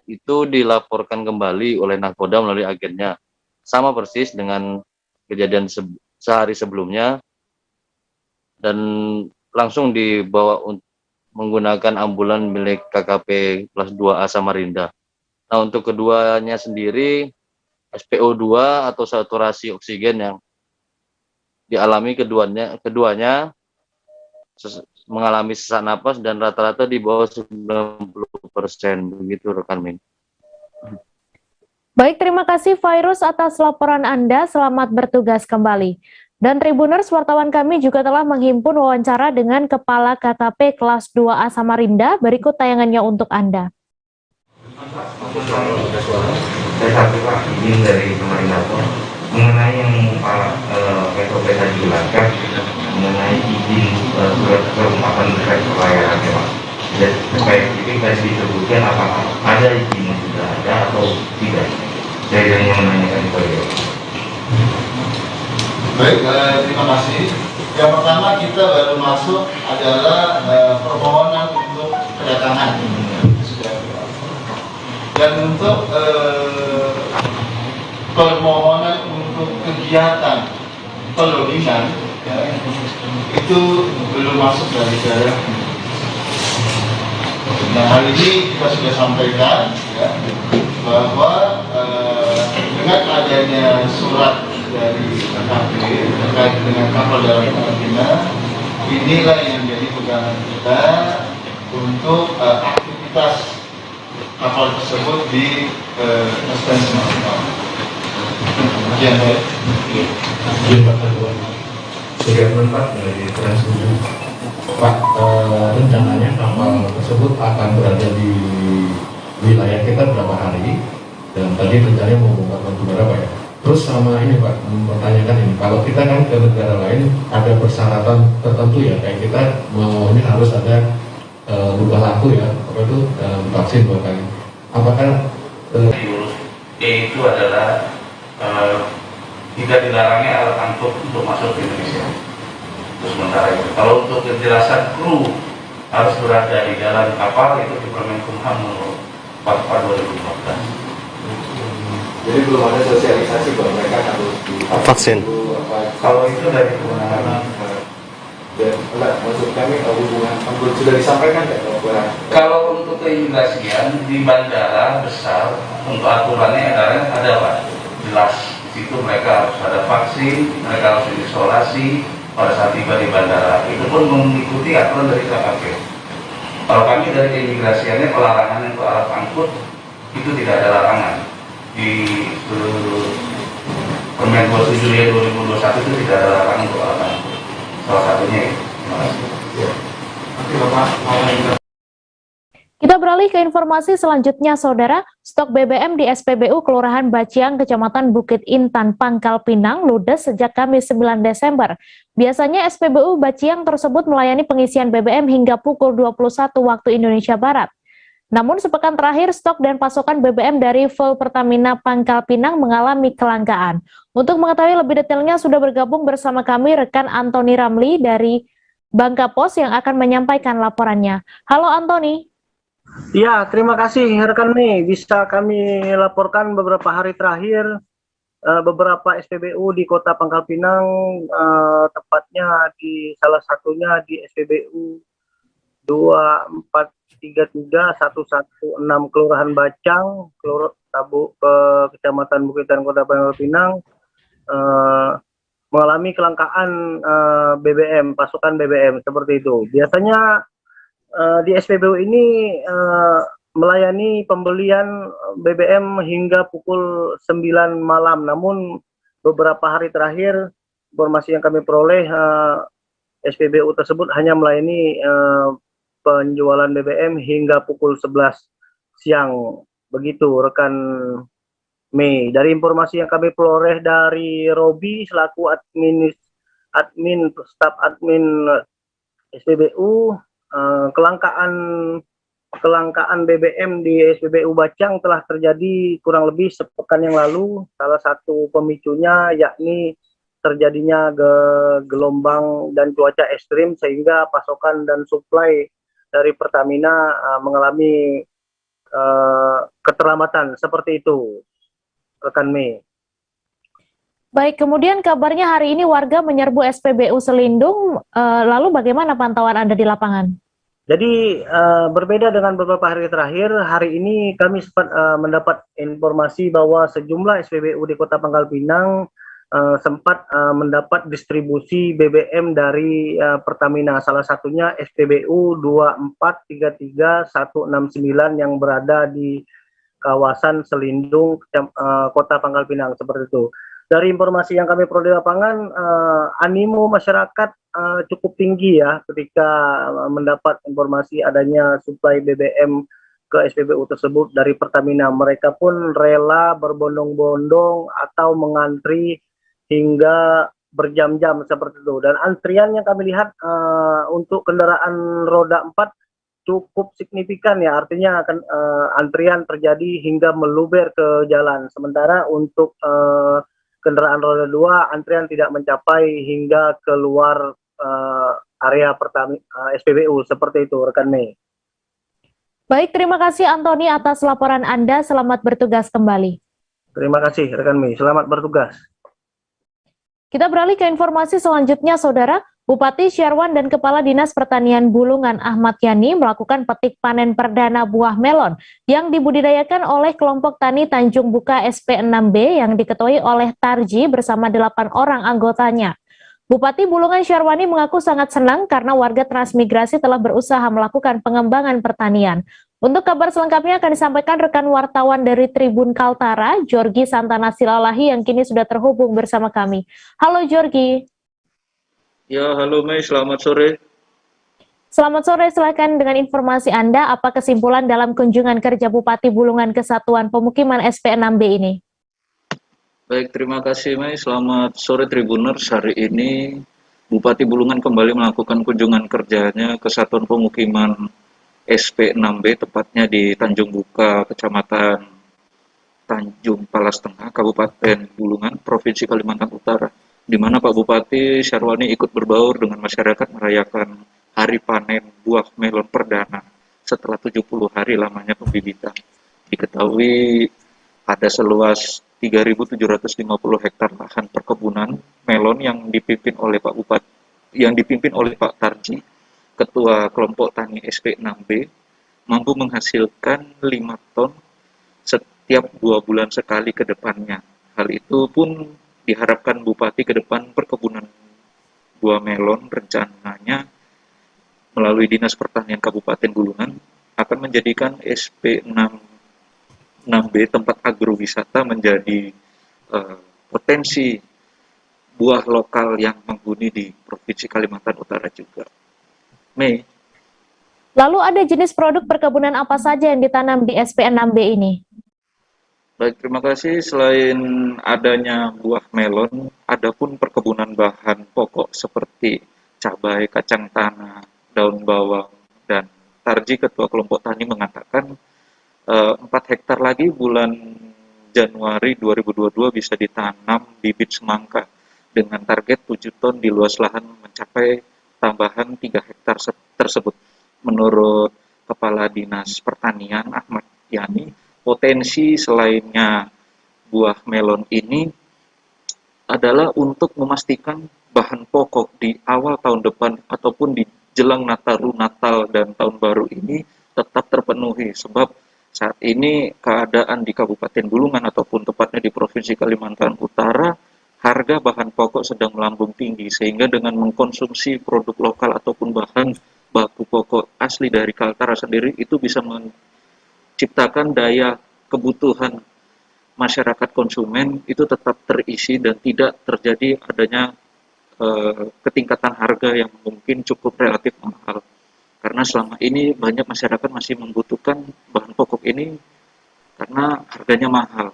itu dilaporkan kembali oleh Nakoda melalui agennya. Sama persis dengan kejadian sehari sebelumnya, dan langsung dibawa menggunakan ambulan milik KKP kelas 2A Samarinda. Nah, untuk keduanya sendiri, SPO2 atau saturasi oksigen yang dialami keduanya mengalami sesak napas dan rata-rata di bawah 90%. Begitu rekan Min. Baik, terima kasih Virus atas laporan Anda. Selamat bertugas kembali. Dan Tribuners, wartawan kami juga telah menghimpun wawancara dengan Kepala KKP kelas 2A Samarinda. Berikut tayangannya untuk Anda. Saya satu Pak, izin dari Samarinda mengenai yang Pak PKP tadi jelaskan mengenai izin surat kelengkapan terkait pelayanan ya Pak. Dan spesifik tadi disebutkan apakah ada izin yang sudah ada atau tidak. Saya hanya menanyakan itu ya. Baik, terima kasih. Yang pertama kita baru masuk adalah permohonan untuk kedatangan. Dan untuk permohonan untuk kegiatan peloggingan ya, itu belum masuk dari saya. Nah, hari ini kita sudah sampaikan ya, bahwa dengan adanya surat dari KKP terkait dengan kapal dalam karantina, inilah yang menjadi pegangan kita untuk aktivitas kapal tersebut di SDN Semarang. Sekian baik. Sudah Pak dari Trans7. Pak, rencananya kapal tersebut akan berada di wilayah kita berapa hari? Dan tadi rencananya mau bongkar batu bara Pak ya? Terus sama ini Pak, mempertanyakan ini, kalau kita kan ke negara lain ada persyaratan tertentu ya, kayak kita mau ini harus ada luka laku ya, apa itu vaksin bahkan. Apakah itu adalah tidak dilarangnya alat angkut untuk masuk ke Indonesia. Terus sementara itu, kalau untuk kejelasan kru harus berada di dalam kapal itu di Permenkumham nomor 44 2014. Jadi belum ada sosialisasi bahwa mereka harus divaksin. Kalau itu dari kewenangan. Enggak, maksud kami hubungan sudah disampaikan nggak? Kalau untuk keimigrasian di bandara besar untuk aturannya ada Pak, jelas di situ mereka harus ada vaksin, mereka harus diisolasi pada saat tiba di bandara. Itu pun mengikuti aturan dari KKP. Kalau kami dari keimigrasiannya pelarangan untuk alat angkut itu tidak ada larangan di seluruh Permen 27 2021 itu tidak ada larangan untuk alat angkut. Salah satunya itu. Terima kasih. Kita beralih ke informasi selanjutnya, Saudara. Stok BBM di SPBU Kelurahan Baciang, Kecamatan Bukit Intan, Pangkal Pinang, ludes sejak Kamis 9 Desember. Biasanya SPBU Baciang tersebut melayani pengisian BBM hingga pukul 21 waktu Indonesia Barat. Namun sepekan terakhir stok dan pasokan BBM dari Fuel Pertamina Pangkal Pinang mengalami kelangkaan. Untuk mengetahui lebih detailnya sudah bergabung bersama kami rekan Antoni Ramli dari Bangka Pos yang akan menyampaikan laporannya. Halo Antoni. Ya, terima kasih rekan Mei. Bisa kami laporkan beberapa hari terakhir beberapa SPBU di Kota Pangkal Pinang, tepatnya di salah satunya di SPBU 2433 116 Kelurahan Bacang, Kecamatan Bukitan Kota Pangkal Pinang, mengalami kelangkaan BBM, pasokan BBM seperti itu. Biasanya di SPBU ini melayani pembelian BBM hingga pukul 9 malam. Namun beberapa hari terakhir informasi yang kami peroleh SPBU tersebut hanya melayani penjualan BBM hingga pukul 11 siang Begitu rekan Mei. Dari informasi yang kami peroleh dari Robi selaku staf admin SPBU, kelangkaan BBM di SPBU Bacang telah terjadi kurang lebih sepekan yang lalu. Salah satu pemicunya yakni terjadinya gelombang dan cuaca ekstrim sehingga pasokan dan suplai dari Pertamina mengalami keterlambatan seperti itu, rekan Mei. Baik, kemudian kabarnya hari ini warga menyerbu SPBU Selindung, lalu bagaimana pantauan Anda di lapangan? Jadi berbeda dengan beberapa hari terakhir, hari ini kami sempat mendapat informasi bahwa sejumlah SPBU di Kota Pangkal Pinang sempat mendapat distribusi BBM dari Pertamina. Salah satunya SPBU 2433169 yang berada di kawasan Selindung, Kota Pangkal Pinang, seperti itu. Dari informasi yang kami peroleh di lapangan, animo masyarakat cukup tinggi ya ketika mendapat informasi adanya suplai BBM ke SPBU tersebut dari Pertamina. Mereka pun rela berbondong-bondong atau mengantri hingga berjam-jam seperti itu. Dan antrian yang kami lihat untuk kendaraan roda 4 cukup signifikan ya, artinya akan antrian terjadi hingga meluber ke jalan. Sementara untuk kendaraan roda 2 antrian tidak mencapai hingga keluar area SPBU seperti itu, rekan Mei. Baik, terima kasih Antoni atas laporan Anda. Selamat bertugas kembali. Terima kasih rekan Mei, selamat bertugas. Kita beralih ke informasi selanjutnya, Saudara. Bupati Syarwan dan Kepala Dinas Pertanian Bulungan Ahmad Yani melakukan petik panen perdana buah melon yang dibudidayakan oleh kelompok tani Tanjung Buka SP6B yang diketuai oleh Tarji bersama 8 orang anggotanya. Bupati Bulungan Syarwani mengaku sangat senang karena warga transmigrasi telah berusaha melakukan pengembangan pertanian. Untuk kabar selengkapnya akan disampaikan rekan wartawan dari Tribun Kaltara, Jorgi Santana Silalahi yang kini sudah terhubung bersama kami. Halo Jorgi. Ya, halo Mei, selamat sore. Selamat sore, silakan dengan informasi Anda, apa kesimpulan dalam kunjungan kerja Bupati Bulungan ke Satuan Pemukiman SP6B ini? Baik, terima kasih Mei, selamat sore Tribuners. Hari ini Bupati Bulungan kembali melakukan kunjungan kerjanya ke Satuan Pemukiman SP6B, tepatnya di Tanjung Buka, Kecamatan Tanjung Palas Tengah, Kabupaten Bulungan, Provinsi Kalimantan Utara, di mana Pak Bupati Syarwani ikut berbaur dengan masyarakat merayakan hari panen buah melon perdana setelah 70 hari lamanya pembibitan. Diketahui ada seluas 3.750 hektar lahan perkebunan melon yang dipimpin oleh Pak Bupati, yang dipimpin oleh Pak Tarji, Ketua Kelompok Tani SP6B, mampu menghasilkan 5 ton setiap 2 bulan sekali ke depannya. Hal itu pun diharapkan Bupati ke depan perkebunan buah melon rencananya melalui Dinas Pertanian Kabupaten Bulungan akan menjadikan SP6B tempat agrowisata menjadi potensi buah lokal yang menghuni di Provinsi Kalimantan Utara juga. Mei. Lalu ada jenis produk perkebunan apa saja yang ditanam di SP6B ini? Baik, terima kasih. Selain adanya buah melon, ada pun perkebunan bahan pokok seperti cabai, kacang tanah, daun bawang, dan Tarji, Ketua Kelompok Tani, mengatakan 4 hektar lagi bulan Januari 2022 bisa ditanam bibit semangka dengan target 7 ton di luas lahan mencapai tambahan 3 hektar tersebut. Menurut Kepala Dinas Pertanian Ahmad Yani, potensi selainnya buah melon ini adalah untuk memastikan bahan pokok di awal tahun depan ataupun di jelang Natal dan Tahun Baru ini tetap terpenuhi, sebab saat ini keadaan di Kabupaten Bulungan ataupun tepatnya di Provinsi Kalimantan Utara, harga bahan pokok sedang melambung tinggi, sehingga dengan mengkonsumsi produk lokal ataupun bahan baku pokok asli dari Kaltara sendiri itu bisa menciptakan daya kebutuhan masyarakat konsumen itu tetap terisi dan tidak terjadi adanya ketingkatan harga yang mungkin cukup relatif mahal. Karena selama ini banyak masyarakat masih membutuhkan bahan pokok ini karena harganya mahal,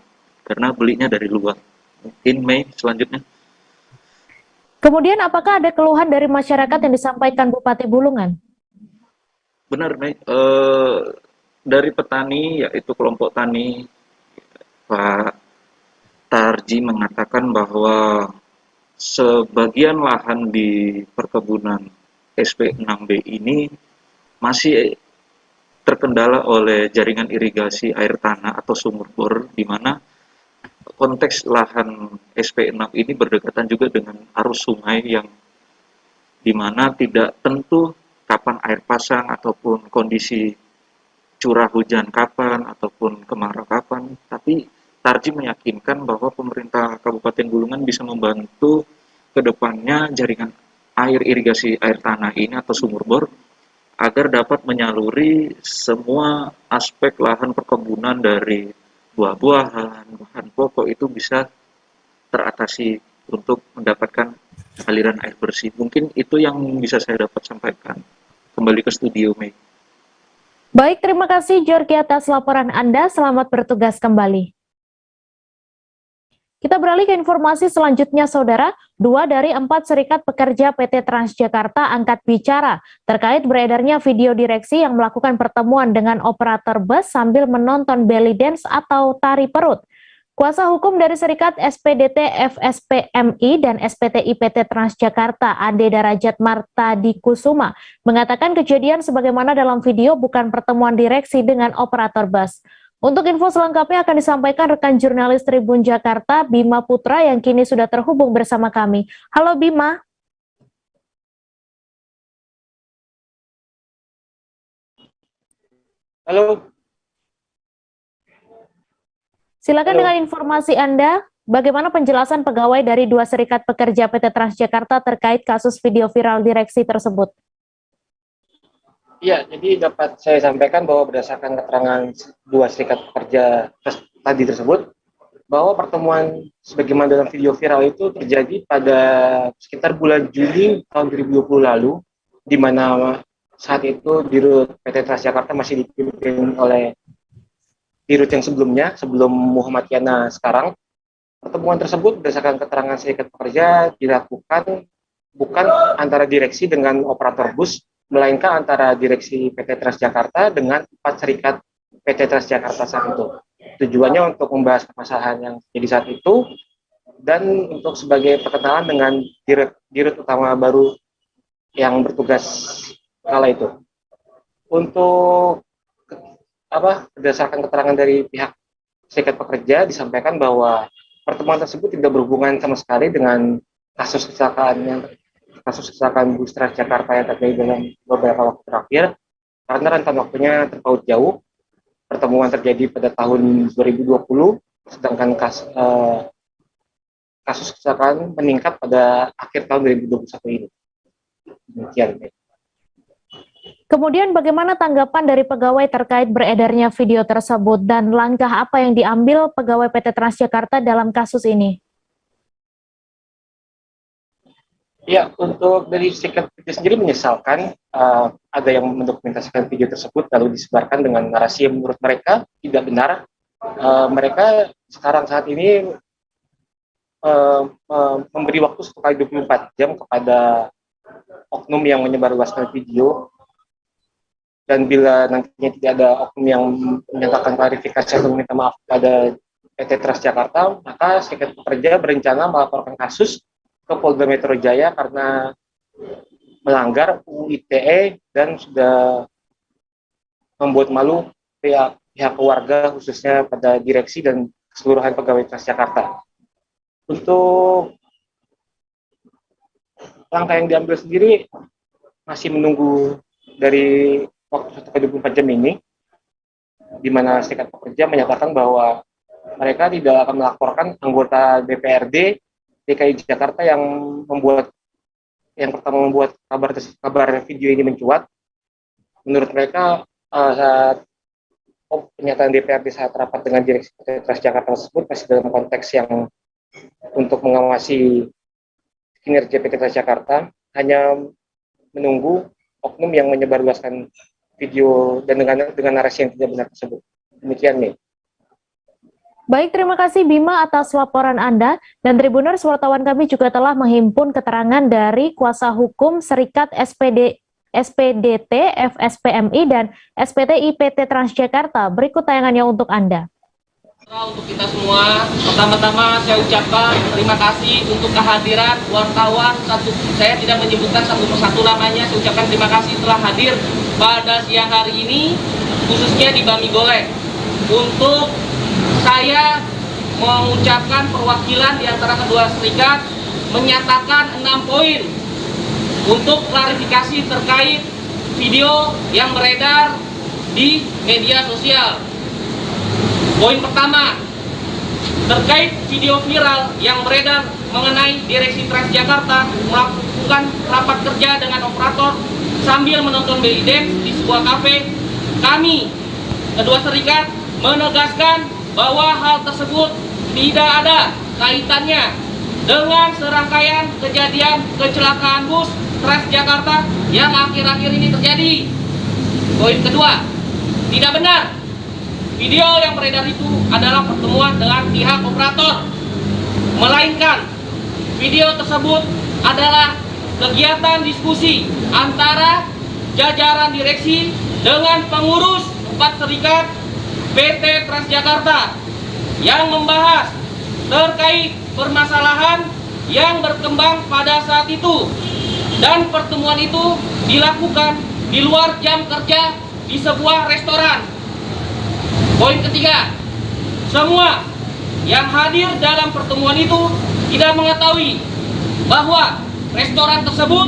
karena belinya dari luar. Mungkin Mei selanjutnya. Kemudian apakah ada keluhan dari masyarakat yang disampaikan Bupati Bulungan? Benar, Mei. Dari petani, yaitu kelompok tani, Pak Tarji mengatakan bahwa sebagian lahan di perkebunan SP6B ini masih terkendala oleh jaringan irigasi air tanah atau sumur bor, di mana konteks lahan SP6 ini berdekatan juga dengan arus sungai yang dimana tidak tentu kapan air pasang ataupun kondisi curah hujan kapan ataupun kemarau kapan, tapi Tarji meyakinkan bahwa pemerintah Kabupaten Bulungan bisa membantu ke depannya jaringan air irigasi air tanah ini atau sumur bor agar dapat menyaluri semua aspek lahan perkebunan dari buah-buahan, bahan pokok itu bisa teratasi untuk mendapatkan aliran air bersih. Mungkin itu yang bisa saya dapat sampaikan. Kembali ke studio, Mei. Baik, terima kasih Jorgi atas laporan Anda. Selamat bertugas kembali. Kita beralih ke informasi selanjutnya, Saudara. 2 dari 4 serikat pekerja PT Transjakarta angkat bicara terkait beredarnya video direksi yang melakukan pertemuan dengan operator bus sambil menonton belly dance atau tari perut. Kuasa hukum dari Serikat SPDT FSPMI dan SPTI PT Transjakarta Ade Darajat Martadi Kusuma mengatakan kejadian sebagaimana dalam video bukan pertemuan direksi dengan operator bus. Untuk info selengkapnya akan disampaikan rekan jurnalis Tribun Jakarta Bima Putra yang kini sudah terhubung bersama kami. Halo Bima. Halo. Silakan dengan informasi Anda, bagaimana penjelasan pegawai dari 2 serikat pekerja PT Transjakarta terkait kasus video viral direksi tersebut? Iya, jadi dapat saya sampaikan bahwa berdasarkan keterangan 2 serikat pekerja tadi tersebut, bahwa pertemuan sebagaimana dalam video viral itu terjadi pada sekitar bulan Juli tahun 2020 lalu, di mana saat itu Dirut PT Transjakarta masih dipimpin oleh Dirut yang sebelumnya, sebelum Muhammad Yana sekarang. Pertemuan tersebut berdasarkan keterangan serikat pekerja dilakukan bukan antara direksi dengan operator bus, melainkan antara direksi PT Transjakarta dengan 4 serikat PT Transjakarta saat itu. Tujuannya untuk membahas permasalahan yang terjadi saat itu dan untuk sebagai perkenalan dengan dirut utama baru yang bertugas kala itu. Untuk berdasarkan keterangan dari pihak serikat pekerja disampaikan bahwa pertemuan tersebut tidak berhubungan sama sekali dengan kasus kecelakaan bus Transjakarta yang terjadi dalam beberapa waktu terakhir, karena rentan waktunya terpaut jauh. Pertemuan terjadi pada tahun 2020, sedangkan kasus kecelakaan meningkat pada akhir tahun 2021 ini. Demikian. Kemudian bagaimana tanggapan dari pegawai terkait beredarnya video tersebut dan langkah apa yang diambil pegawai PT Transjakarta dalam kasus ini? Ya, untuk dari serikat PT sendiri menyesalkan ada yang mendokumentasikan video tersebut lalu disebarkan dengan narasi yang menurut mereka tidak benar. Mereka sekarang saat ini memberi waktu 1x24 jam kepada oknum yang menyebarluaskan video, dan bila nantinya tidak ada oknum yang menyatakan klarifikasi atau meminta maaf kepada PT Transjakarta, maka serikat pekerja berencana melaporkan kasus ke Polda Metro Jaya karena melanggar UU ITE dan sudah membuat malu pihak keluarga, khususnya pada direksi dan keseluruhan pegawai Transjakarta. Untuk langkah yang diambil sendiri masih menunggu dari waktu 1x24 jam ini, di mana serikat pekerja menyatakan bahwa mereka tidak akan melaporkan anggota DPRD DKI Jakarta yang pertama membuat kabar video ini mencuat. Menurut mereka saat pernyataan DPRD saat rapat dengan direksi PT Transjakarta tersebut masih dalam konteks yang untuk mengawasi kinerja PT Transjakarta, hanya menunggu oknum yang menyebarluaskan video dan dengan narasi yang tidak benar tersebut. Demikian nih. Baik, terima kasih Bima atas laporan Anda. Dan Tribuners, wartawan kami juga telah menghimpun keterangan dari kuasa hukum Serikat SPDT, FSPMI, dan SPTI PT Transjakarta. Berikut tayangannya untuk Anda. Untuk kita semua, pertama-tama saya ucapkan terima kasih untuk kehadiran wartawan. Saya tidak menyebutkan satu persatu namanya. Saya ucapkan terima kasih telah hadir pada siang hari ini, khususnya di Bami Golek. Untuk saya mengucapkan perwakilan di antara kedua serikat menyatakan 6 poin untuk klarifikasi terkait video yang beredar di media sosial. Poin pertama, terkait video viral yang beredar mengenai Direksi Transjakarta melakukan rapat kerja dengan operator sambil menonton belly dance di sebuah kafe. Kami, kedua serikat, menegaskan bahwa hal tersebut tidak ada kaitannya dengan serangkaian kejadian kecelakaan bus Transjakarta yang akhir-akhir ini terjadi. Poin kedua, tidak benar video yang beredar itu adalah pertemuan dengan pihak operator, melainkan video tersebut adalah kegiatan diskusi antara jajaran direksi dengan pengurus 4 serikat PT Transjakarta yang membahas terkait permasalahan yang berkembang pada saat itu, dan pertemuan itu dilakukan di luar jam kerja di sebuah restoran. Poin ketiga, semua yang hadir dalam pertemuan itu tidak mengetahui bahwa restoran tersebut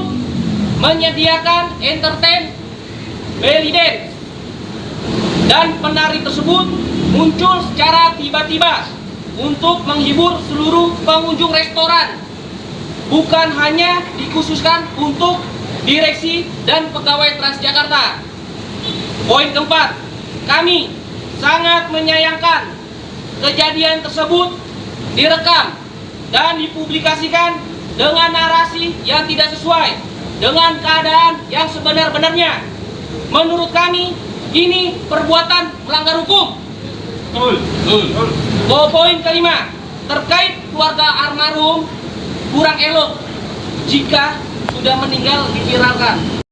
menyediakan entertain belly dance, dan penari tersebut muncul secara tiba-tiba untuk menghibur seluruh pengunjung restoran, bukan hanya dikhususkan untuk direksi dan pegawai Transjakarta. Poin keempat, kami sangat menyayangkan kejadian tersebut direkam dan dipublikasikan dengan narasi yang tidak sesuai dengan keadaan yang sebenar-benarnya. Menurut kami, ini perbuatan melanggar hukum. Poin kelima, terkait keluarga almarhum, kurang elok jika sudah meninggal diviralkan.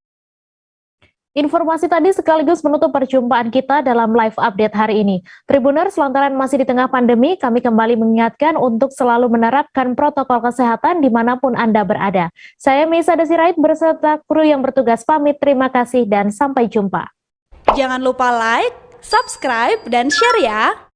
Informasi tadi sekaligus menutup perjumpaan kita dalam live update hari ini. Tribuners, lantaran masih di tengah pandemi, kami kembali mengingatkan untuk selalu menerapkan protokol kesehatan dimanapun Anda berada. Saya Meisa Desirait beserta kru yang bertugas pamit. Terima kasih dan sampai jumpa. Jangan lupa like, subscribe, dan share ya!